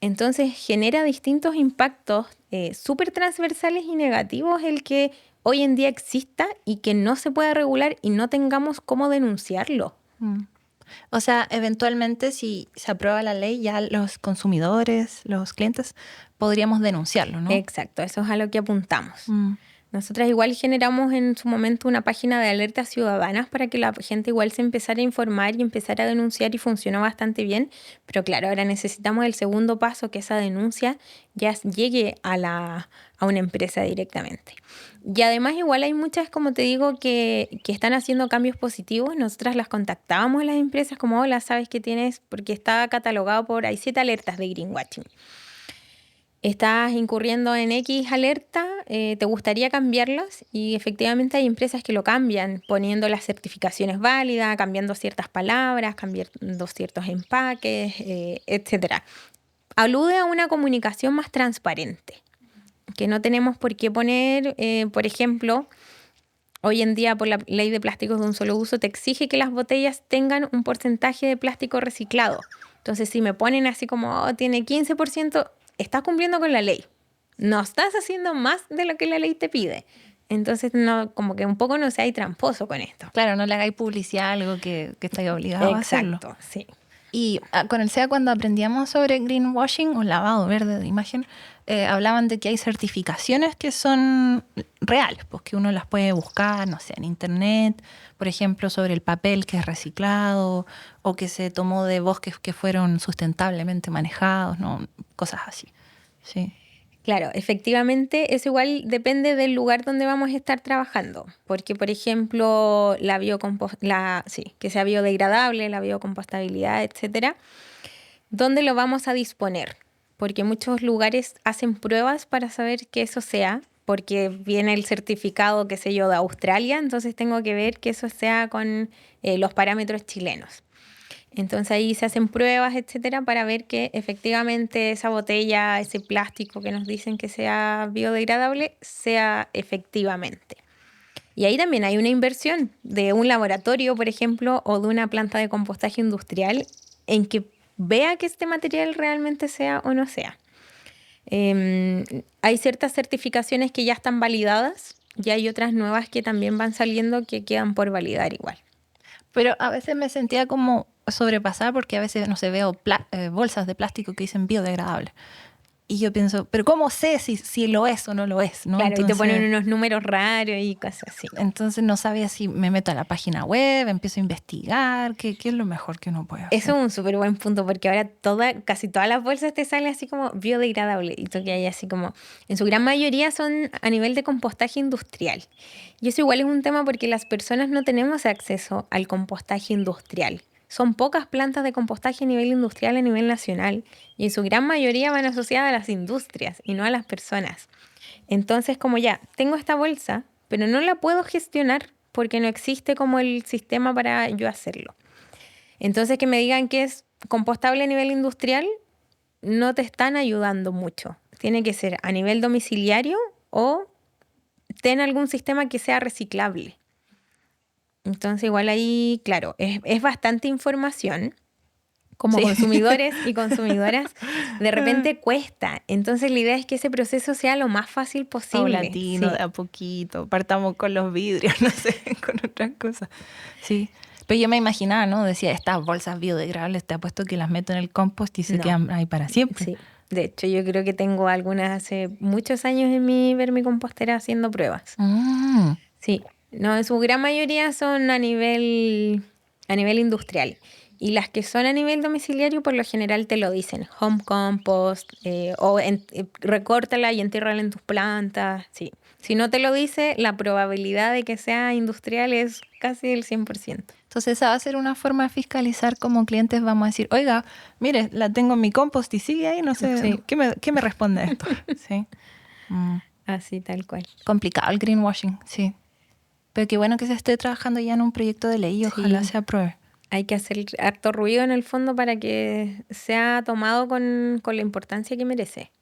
Entonces genera distintos impactos súper transversales y negativos el que hoy en día exista y que no se pueda regular y no tengamos cómo denunciarlo.
O sea, eventualmente si se aprueba la ley, ya los consumidores, los clientes, podríamos denunciarlo, ¿no?
Exacto, eso es a lo que apuntamos. Nosotras igual generamos en su momento una página de alertas ciudadanas para que la gente igual se empezara a informar y empezara a denunciar y funcionó bastante bien. Pero claro, ahora necesitamos el segundo paso, que esa denuncia ya llegue a una empresa directamente. Y además igual hay muchas, como te digo, que están haciendo cambios positivos. Nosotras las contactábamos a las empresas como, hola, ¿sabes qué tienes? Porque está catalogado hay 7 alertas de greenwashing. Estás incurriendo en X alerta, ¿te gustaría cambiarlas? Y efectivamente hay empresas que lo cambian, poniendo las certificaciones válidas, cambiando ciertas palabras, cambiando ciertos empaques, etc. Alude a una comunicación más transparente, que no tenemos por qué poner, por ejemplo, hoy en día por la ley de plásticos de un solo uso te exige que las botellas tengan un porcentaje de plástico reciclado. Entonces si me ponen así como, tiene 15%, estás cumpliendo con la ley. No estás haciendo más de lo que la ley te pide. Entonces, no, como que un poco no seáis tramposo con esto.
Claro, no le hagáis publicidad a algo que estáis obligado a hacerlo.
Exacto, sí.
Y con el SEA, cuando aprendíamos sobre greenwashing o lavado verde de imagen, hablaban de que hay certificaciones que son reales, pues que uno las puede buscar, no sé, en internet, por ejemplo, sobre el papel que es reciclado o que se tomó de bosques que fueron sustentablemente manejados, ¿no? Cosas así. Sí.
Claro, efectivamente, eso igual depende del lugar donde vamos a estar trabajando. Porque, por ejemplo, que sea biodegradable, la biocompostabilidad, etcétera, ¿dónde lo vamos a disponer? Porque muchos lugares hacen pruebas para saber que eso sea, porque viene el certificado, qué sé yo, de Australia, entonces tengo que ver que eso sea con los parámetros chilenos. Entonces ahí se hacen pruebas, etcétera, para ver que efectivamente esa botella, ese plástico que nos dicen que sea biodegradable, sea efectivamente. Y ahí también hay una inversión de un laboratorio, por ejemplo, o de una planta de compostaje industrial en que vea que este material realmente sea o no sea. Hay ciertas certificaciones que ya están validadas, y hay otras nuevas que también van saliendo que quedan por validar igual.
Pero a veces me sentía como sobrepasada porque a veces, no sé, veo bolsas de plástico que dicen biodegradable. Y yo pienso, pero ¿cómo sé si lo es o no lo es? ¿No?
Claro,
Entonces,
y te ponen unos números raros y cosas así.
entonces no sabía si me meto a la página web, empiezo a investigar, qué es lo mejor que uno puede hacer.
Eso es un súper buen punto porque ahora casi todas las bolsas te salen así como biodegradable y tú que hay así como, en su gran mayoría son a nivel de compostaje industrial. Y eso igual es un tema porque las personas no tenemos acceso al compostaje industrial. Son pocas plantas de compostaje a nivel industrial a nivel nacional y en su gran mayoría van asociadas a las industrias y no a las personas. Entonces, como ya, tengo esta bolsa, pero no la puedo gestionar porque no existe como el sistema para yo hacerlo. Entonces, que me digan que es compostable a nivel industrial, no te están ayudando mucho. Tiene que ser a nivel domiciliario o ten algún sistema que sea reciclable. Entonces, igual ahí, claro, es bastante información. Como consumidores y consumidoras, de repente cuesta. Entonces la idea es que ese proceso sea lo más fácil posible.
Paulatino, de a poquito. Partamos con los vidrios, no sé, con otras cosas. Sí. Pero yo me imaginaba, ¿no? Decía, estas bolsas biodegradables, te apuesto que las meto en el compost y se quedan ahí para siempre.
Sí. De hecho, yo creo que tengo algunas hace muchos años en mi vermicompostera haciendo pruebas. Sí. No, en su gran mayoría son a nivel industrial. Y las que son a nivel domiciliario, por lo general te lo dicen. Home compost, recórtala y entiérrala en tus plantas. Sí. Si no te lo dice, la probabilidad de que sea industrial es casi el 100%.
Entonces esa va a ser una forma de fiscalizar como clientes. Vamos a decir, oiga, mire, la tengo en mi compost y sigue ahí, no sé,
Sí.
¿qué me responde esto? Sí.
Así, tal cual.
Complicado el greenwashing, sí. Pero qué bueno que se esté trabajando ya en un proyecto de ley y ojalá se apruebe.
Hay que hacer harto ruido en el fondo para que sea tomado con la importancia que merece.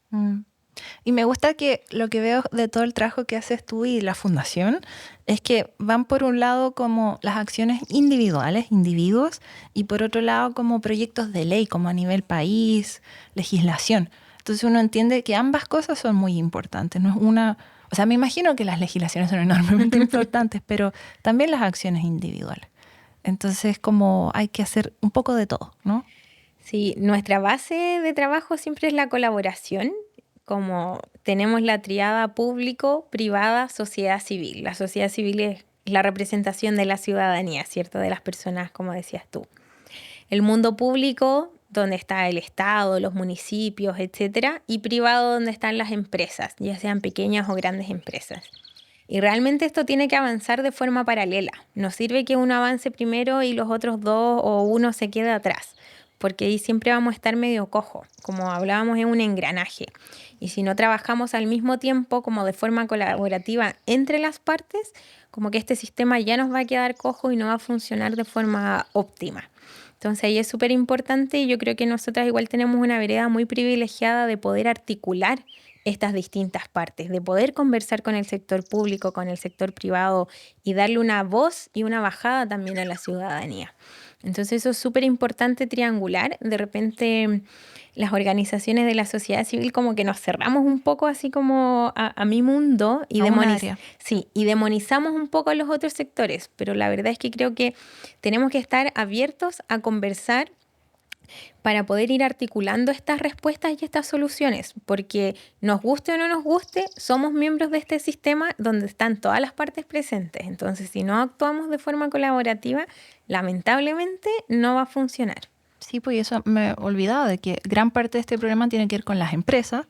Y me gusta que lo que veo de todo el trabajo que haces tú y la fundación es que van por un lado como las acciones individuales, individuos, y por otro lado como proyectos de ley, como a nivel país, legislación. Entonces uno entiende que ambas cosas son muy importantes. No es una, o sea, me imagino que las legislaciones son enormemente importantes, pero también las acciones individuales. Entonces como hay que hacer un poco de todo, ¿no?
Sí, nuestra base de trabajo siempre es la colaboración. Como tenemos la triada público, privada, sociedad civil. La sociedad civil es la representación de la ciudadanía, ¿cierto? De las personas, como decías tú. El mundo público, donde está el Estado, los municipios, etcétera, y privado, donde están las empresas, ya sean pequeñas o grandes empresas. Y realmente esto tiene que avanzar de forma paralela. No sirve que uno avance primero y los otros dos o uno se quede atrás, porque ahí siempre vamos a estar medio cojo. Como hablábamos, es un engranaje. Y si no trabajamos al mismo tiempo, como de forma colaborativa entre las partes, como que este sistema ya nos va a quedar cojo y no va a funcionar de forma óptima. Entonces ahí es súper importante y yo creo que nosotras igual tenemos una vereda muy privilegiada de poder articular estas distintas partes, de poder conversar con el sector público, con el sector privado y darle una voz y una bajada también a la ciudadanía. Entonces eso es súper importante triangular. De repente las organizaciones de la sociedad civil como que nos cerramos un poco así como a mi mundo y demonizamos un poco a los otros sectores. Pero la verdad es que creo que tenemos que estar abiertos a conversar para poder ir articulando estas respuestas y estas soluciones, porque nos guste o no nos guste, somos miembros de este sistema donde están todas las partes presentes. Entonces, si no actuamos de forma colaborativa, lamentablemente no va a funcionar.
Sí, pues eso me he olvidado de que gran parte de este problema tiene que ver con las empresas.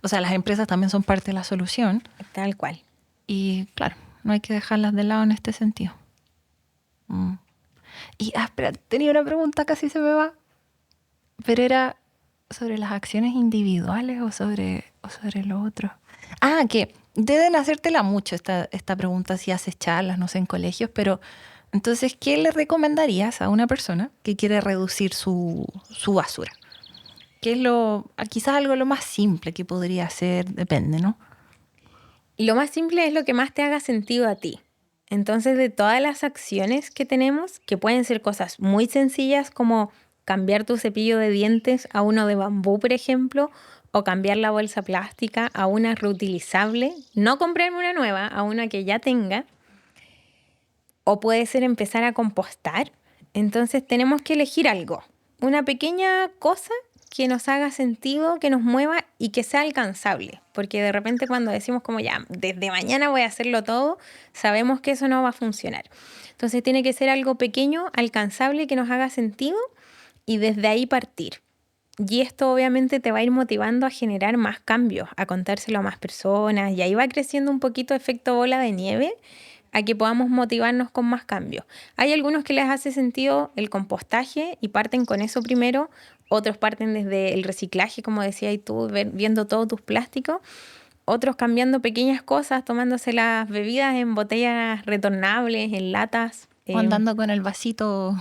O sea, las empresas también son parte de la solución.
Tal cual.
Y claro, no hay que dejarlas de lado en este sentido. Y espera, tenía una pregunta, casi se me va. Pero era sobre las acciones individuales o sobre lo otro. Ah, que deben hacértela mucho esta pregunta si haces charlas, no sé, en colegios, pero entonces, ¿qué le recomendarías a una persona que quiere reducir su basura? ¿Qué es quizás algo lo más simple que podría hacer? Depende, ¿no?
Lo más simple es lo que más te haga sentido a ti. Entonces, de todas las acciones que tenemos, que pueden ser cosas muy sencillas como cambiar tu cepillo de dientes a uno de bambú, por ejemplo, o cambiar la bolsa plástica a una reutilizable, no comprarme una nueva, a una que ya tenga, o puede ser empezar a compostar. Entonces tenemos que elegir algo, una pequeña cosa que nos haga sentido, que nos mueva y que sea alcanzable. Porque de repente cuando decimos como ya, desde mañana voy a hacerlo todo, sabemos que eso no va a funcionar. Entonces tiene que ser algo pequeño, alcanzable, que nos haga sentido y desde ahí partir. Y esto obviamente te va a ir motivando a generar más cambios, a contárselo a más personas y ahí va creciendo un poquito efecto bola de nieve a que podamos motivarnos con más cambios. Hay algunos que les hace sentido el compostaje y parten con eso primero, otros parten desde el reciclaje, como decías tú, viendo todos tus plásticos, otros cambiando pequeñas cosas, tomándose las bebidas en botellas retornables, en latas.
O andando con el vasito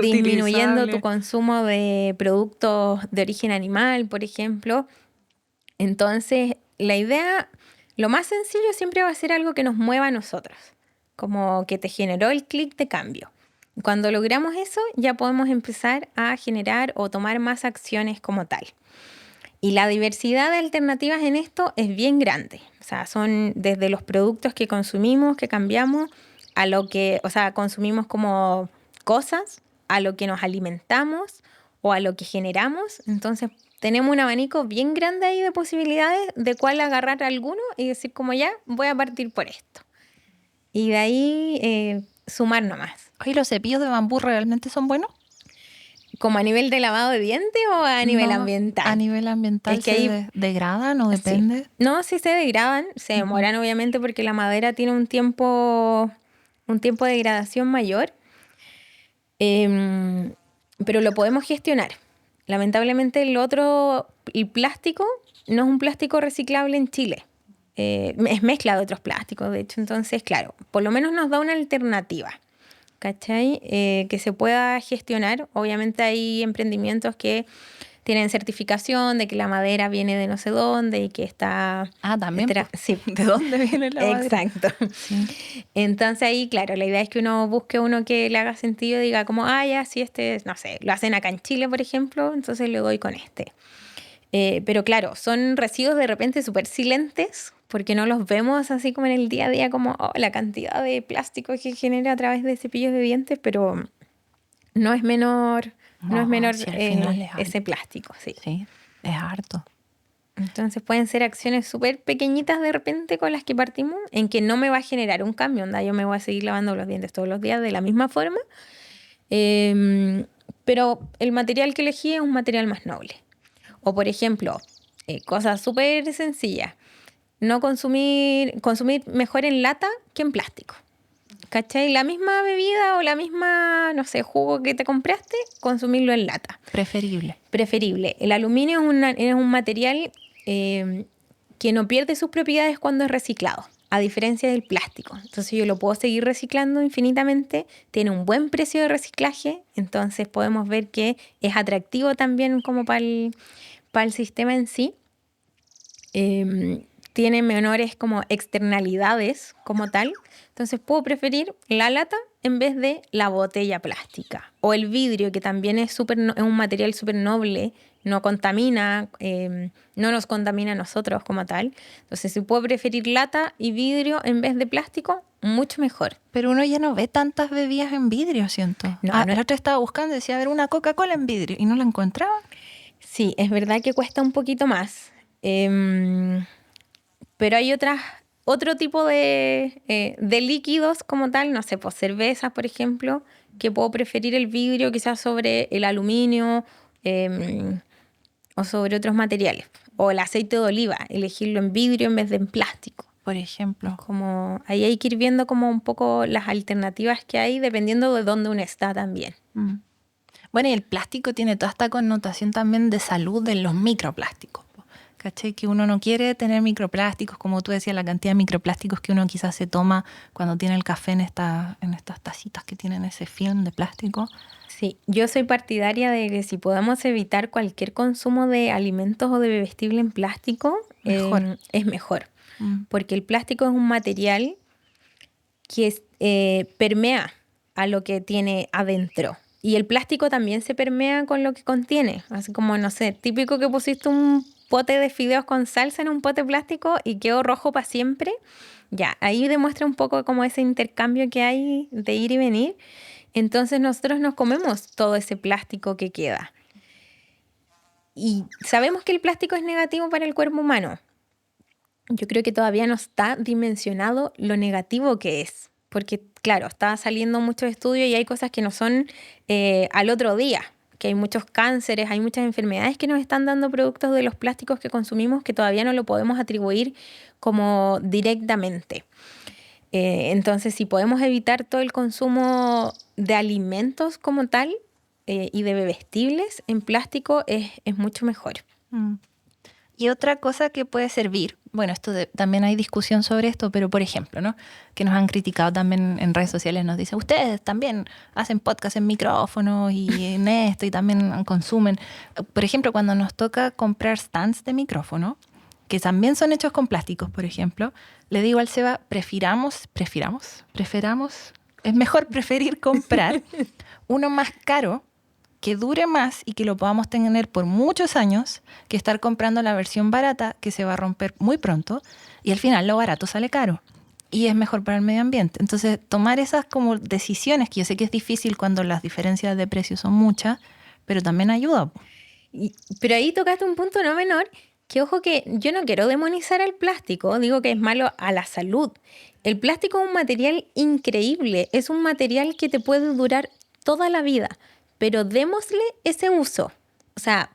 disminuyendo tu consumo de productos de origen animal, por ejemplo. Entonces, la idea, lo más sencillo siempre va a ser algo que nos mueva a nosotros, como que te generó el clic de cambio. Cuando logramos eso, ya podemos empezar a generar o tomar más acciones como tal. Y la diversidad de alternativas en esto es bien grande. O sea, son desde los productos que consumimos, que cambiamos, a lo que, o sea, consumimos como cosas, a lo que nos alimentamos o a lo que generamos. Entonces, tenemos un abanico bien grande ahí de posibilidades de cuál agarrar alguno y decir como ya, voy a partir por esto. Y de ahí sumar nomás.
Oye, ¿los cepillos de bambú realmente son buenos?
¿Como a nivel de lavado de dientes o a nivel ambiental?
A nivel ambiental,
es que
¿se degradan o depende?
Sí. No, sí se degradan, se demoran obviamente porque la madera tiene un tiempo de degradación mayor, pero lo podemos gestionar. Lamentablemente el plástico no es un plástico reciclable en Chile. Es mezcla de otros plásticos, de hecho. Entonces, claro, por lo menos nos da una alternativa, ¿cachai? Que se pueda gestionar. Obviamente hay emprendimientos que tienen certificación de que la madera viene de no sé dónde y que está...
también.
Sí.
¿De dónde viene la madera?
Exacto.
Sí.
Entonces ahí, claro, la idea es que uno busque uno que le haga sentido y diga como, ya, si este, no sé, lo hacen acá en Chile, por ejemplo, entonces le doy con este. Pero claro, son residuos de repente súper silentes porque no los vemos así como en el día a día, como la cantidad de plástico que genera a través de cepillos de dientes, pero no es menor, si ese plástico. Sí,
es harto.
Entonces pueden ser acciones súper pequeñitas de repente con las que partimos, en que no me va a generar un cambio, onda, yo me voy a seguir lavando los dientes todos los días de la misma forma, pero el material que elegí es un material más noble. O por ejemplo, cosas súper sencillas, no consumir mejor en lata que en plástico. ¿Cachai? La misma bebida o la misma, no sé, jugo que te compraste, consumirlo en lata.
Preferible.
El aluminio es un material que no pierde sus propiedades cuando es reciclado, a diferencia del plástico. Entonces yo lo puedo seguir reciclando infinitamente, tiene un buen precio de reciclaje, entonces podemos ver que es atractivo también como para el sistema en sí. Tiene menores como externalidades como tal, entonces puedo preferir la lata en vez de la botella plástica. O el vidrio, que también es un material súper noble, no contamina, no nos contamina a nosotros como tal. Entonces, si puedo preferir lata y vidrio en vez de plástico, mucho mejor.
Pero uno ya no ve tantas bebidas en vidrio, siento. El otro estaba buscando, decía, a ver, una Coca-Cola en vidrio, y no la encontraba.
Sí, es verdad que cuesta un poquito más. Pero hay otro tipo de líquidos como tal, no sé, pues cervezas, por ejemplo, que puedo preferir el vidrio quizás sobre el aluminio o sobre otros materiales. O el aceite de oliva, elegirlo en vidrio en vez de en plástico.
Por ejemplo.
Como ahí hay que ir viendo como un poco las alternativas que hay dependiendo de dónde uno está también.
Bueno, y el plástico tiene toda esta connotación también de salud de los microplásticos. ¿Cachai? Que uno no quiere tener microplásticos, como tú decías, la cantidad de microplásticos que uno quizás se toma cuando tiene el café en estas tacitas que tienen ese film de plástico.
Sí, yo soy partidaria de que si podemos evitar cualquier consumo de alimentos o de bebestible en plástico, es mejor. Porque el plástico es un material que permea a lo que tiene adentro. Y el plástico también se permea con lo que contiene. Así como, no sé, típico que pusiste un pote de fideos con salsa en un pote plástico y quedó rojo para siempre. Ya, ahí demuestra un poco como ese intercambio que hay de ir y venir. Entonces nosotros nos comemos todo ese plástico que queda. Y sabemos que el plástico es negativo para el cuerpo humano. Yo creo que todavía no está dimensionado lo negativo que es. Porque, claro, está saliendo muchos estudios y hay cosas que no son al otro día. Que hay muchos cánceres, hay muchas enfermedades que nos están dando productos de los plásticos que consumimos que todavía no lo podemos atribuir como directamente. Entonces, si podemos evitar todo el consumo de alimentos como tal y de bebestibles en plástico, es mucho mejor.
Y otra cosa que puede servir, bueno, también hay discusión sobre esto, pero por ejemplo, ¿no? Que nos han criticado también en redes sociales, nos dicen, ustedes también hacen podcast en micrófonos y en esto y también consumen. Por ejemplo, cuando nos toca comprar stands de micrófono, que también son hechos con plásticos, por ejemplo, le digo al Seba, preferamos, es mejor preferir comprar uno más caro, que dure más y que lo podamos tener por muchos años, que estar comprando la versión barata que se va a romper muy pronto y al final lo barato sale caro y es mejor para el medio ambiente. Entonces, tomar esas como decisiones, que yo sé que es difícil cuando las diferencias de precios son muchas, pero también ayuda.
Pero ahí tocaste un punto no menor, que ojo que yo no quiero demonizar al plástico, digo que es malo a la salud. El plástico es un material increíble, es un material que te puede durar toda la vida. Pero démosle ese uso. O sea,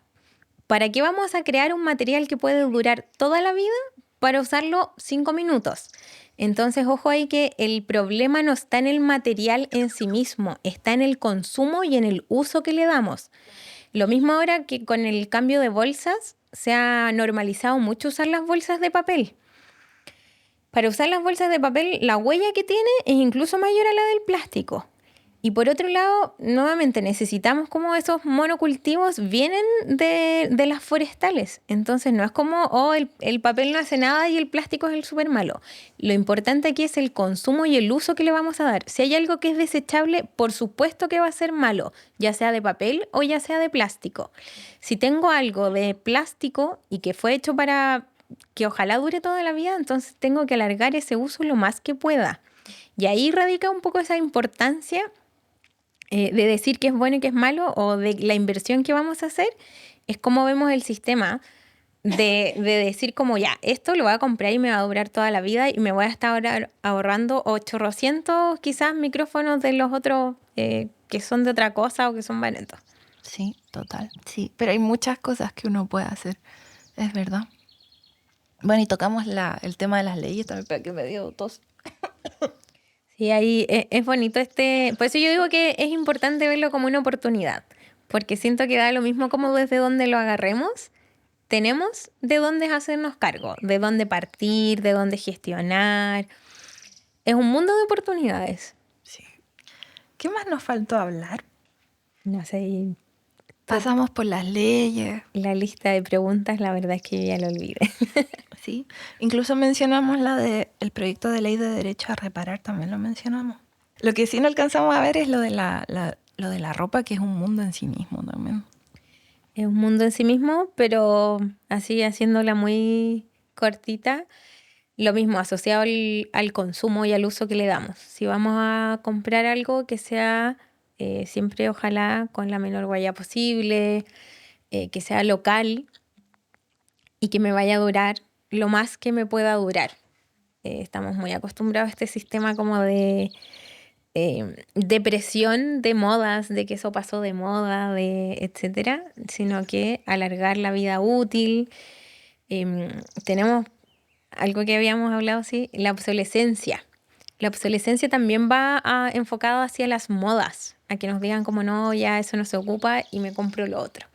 ¿para qué vamos a crear un material que puede durar toda la vida para usarlo 5 minutos? Entonces, ojo ahí que el problema no está en el material en sí mismo, está en el consumo y en el uso que le damos. Lo mismo ahora que con el cambio de bolsas, se ha normalizado mucho usar las bolsas de papel. Para usar las bolsas de papel, la huella que tiene es incluso mayor a la del plástico. Y por otro lado, nuevamente necesitamos como esos monocultivos vienen de las forestales. Entonces no es como, el papel no hace nada y el plástico es el súper malo. Lo importante aquí es el consumo y el uso que le vamos a dar. Si hay algo que es desechable, por supuesto que va a ser malo, ya sea de papel o ya sea de plástico. Si tengo algo de plástico y que fue hecho para que ojalá dure toda la vida, entonces tengo que alargar ese uso lo más que pueda. Y ahí radica un poco esa importancia de decir que es bueno y que es malo o de la inversión que vamos a hacer, es como vemos el sistema de decir como ya, esto lo voy a comprar y me va a durar toda la vida y me voy a estar ahorrando 800 quizás micrófonos de los otros que son de otra cosa o que son baratos.
Sí, total. Sí, pero hay muchas cosas que uno puede hacer, es verdad. Bueno, y tocamos el tema de las leyes también, para que me dio tos.
Sí, ahí es bonito por eso yo digo que es importante verlo como una oportunidad, porque siento que da lo mismo como desde donde lo agarremos, tenemos de dónde hacernos cargo, de dónde partir, de dónde gestionar. Es un mundo de oportunidades.
Sí. ¿Qué más nos faltó hablar?
No sé.
Pasamos por las leyes.
La lista de preguntas, la verdad es que yo ya lo olvidé.
Sí, incluso mencionamos el proyecto de ley de derecho a reparar, también lo mencionamos. Lo que sí no alcanzamos a ver es lo de la ropa, que es un mundo en sí mismo también.
Es un mundo en sí mismo, pero así haciéndola muy cortita, lo mismo asociado al consumo y al uso que le damos. Si vamos a comprar algo que sea siempre ojalá con la menor huella posible, que sea local y que me vaya a durar lo más que me pueda durar. Estamos muy acostumbrados a este sistema como de presión de modas, de que eso pasó de moda, etcétera, sino que alargar la vida útil. Tenemos algo que habíamos hablado, sí, la obsolescencia. La obsolescencia también va enfocada hacia las modas, a que nos digan como no, ya eso no se ocupa y me compro lo otro.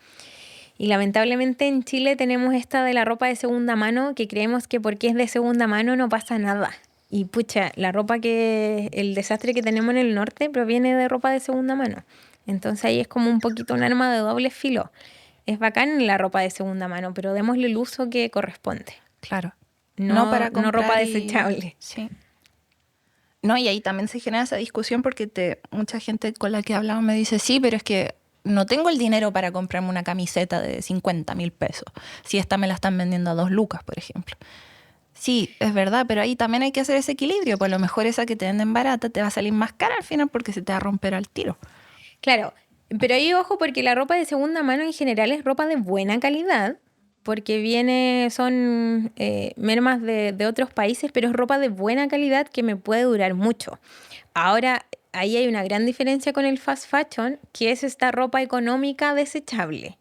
Y lamentablemente en Chile tenemos esta de la ropa de segunda mano, que creemos que porque es de segunda mano no pasa nada. Y pucha, el desastre que tenemos en el norte proviene de ropa de segunda mano. Entonces ahí es como un poquito un arma de doble filo. Es bacán la ropa de segunda mano, pero démosle el uso que corresponde.
Claro.
No ropa desechable.
Sí. No, y ahí también se genera esa discusión porque mucha gente con la que he hablado me dice, sí, pero es que no tengo el dinero para comprarme una camiseta de 50.000 pesos, si esta me la están vendiendo a 2 lucas, por ejemplo. Sí, es verdad, pero ahí también hay que hacer ese equilibrio. Pues a lo mejor esa que te venden barata te va a salir más cara al final porque se te va a romper al tiro.
Claro, pero ahí ojo porque la ropa de segunda mano en general es ropa de buena calidad, porque son mermas de otros países, pero es ropa de buena calidad que me puede durar mucho. Ahora, ahí hay una gran diferencia con el fast fashion, que es esta ropa económica desechable.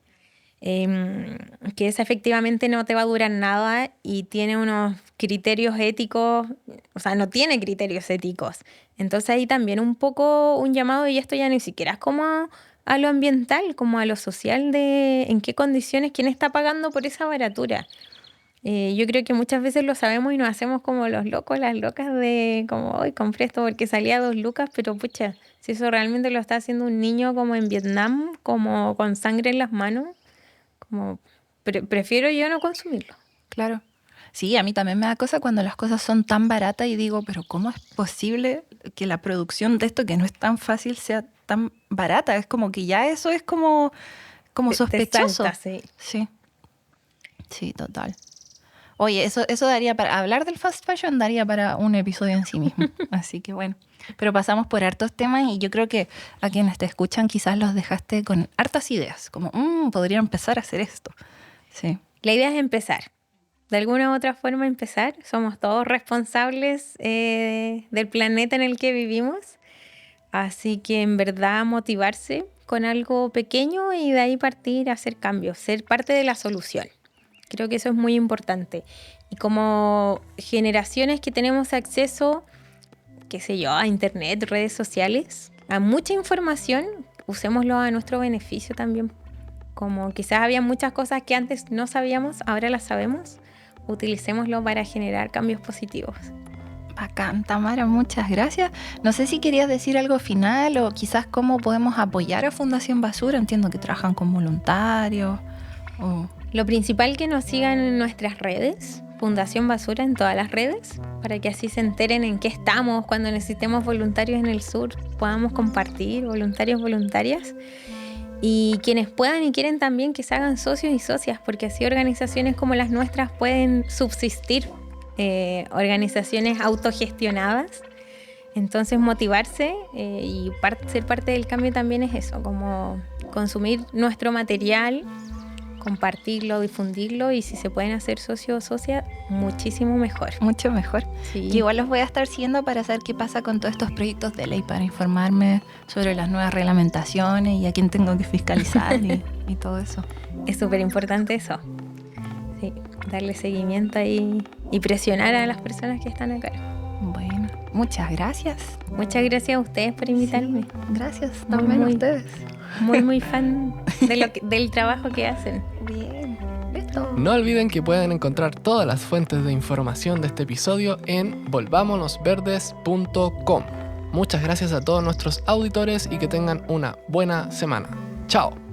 Que esa efectivamente no te va a durar nada y tiene unos criterios éticos, o sea, no tiene criterios éticos. Entonces ahí también un poco un llamado, y esto ya ni siquiera es como a lo ambiental, como a lo social, de en qué condiciones, quién está pagando por esa baratura. Yo creo que muchas veces lo sabemos y nos hacemos como los locos, las locas de como, hoy compré esto porque salía 2 lucas, pero pucha, si eso realmente lo está haciendo un niño como en Vietnam, como con sangre en las manos, como prefiero yo no consumirlo.
Claro. Sí, a mí también me da cosa cuando las cosas son tan baratas y digo, pero ¿cómo es posible que la producción de esto, que no es tan fácil, sea tan barata? Es como que ya eso es como sospechoso.
Te salta, sí.
Sí, total. Oye, eso daría para hablar del fast fashion, daría para un episodio en sí mismo. Así que bueno. Pero pasamos por hartos temas y yo creo que a quienes te escuchan quizás los dejaste con hartas ideas. Como, podría empezar a hacer esto. Sí.
La idea es empezar. De alguna u otra forma empezar. Somos todos responsables del planeta en el que vivimos. Así que en verdad motivarse con algo pequeño y de ahí partir a hacer cambios. Ser parte de la solución. Creo que eso es muy importante. Y como generaciones que tenemos acceso, qué sé yo, a internet, redes sociales, a mucha información, usémoslo a nuestro beneficio también. Como quizás había muchas cosas que antes no sabíamos, ahora las sabemos, utilicémoslo para generar cambios positivos.
Bacán, Tamara, muchas gracias. No sé si querías decir algo final o quizás cómo podemos apoyar a Fundación Basura. Entiendo que trabajan con voluntarios.
Lo principal, que nos sigan en nuestras redes, Fundación Basura en todas las redes, para que así se enteren en qué estamos, cuando necesitemos voluntarios en el sur, podamos compartir, voluntarias. Y quienes puedan y quieren también que se hagan socios y socias, porque así organizaciones como las nuestras pueden subsistir, organizaciones autogestionadas. Entonces motivarse y ser parte del cambio también es eso, como consumir nuestro material, compartirlo, difundirlo, y si se pueden hacer socios o socias, muchísimo mejor.
Mucho mejor.
Sí.
Y igual los voy a estar siguiendo para saber qué pasa con todos estos proyectos de ley, para informarme sobre las nuevas reglamentaciones y a quién tengo que fiscalizar y todo eso.
Es súper importante eso. Sí, darle seguimiento ahí y presionar a las personas que están acá.
Bueno, muchas gracias.
Muchas gracias a ustedes por invitarme.
Sí, gracias también a ustedes.
Muy fan del trabajo que hacen.
Bien, listo.
No olviden que pueden encontrar todas las fuentes de información de este episodio en volvámonosverdes.com. Muchas gracias a todos nuestros auditores y que tengan una buena semana. ¡Chao!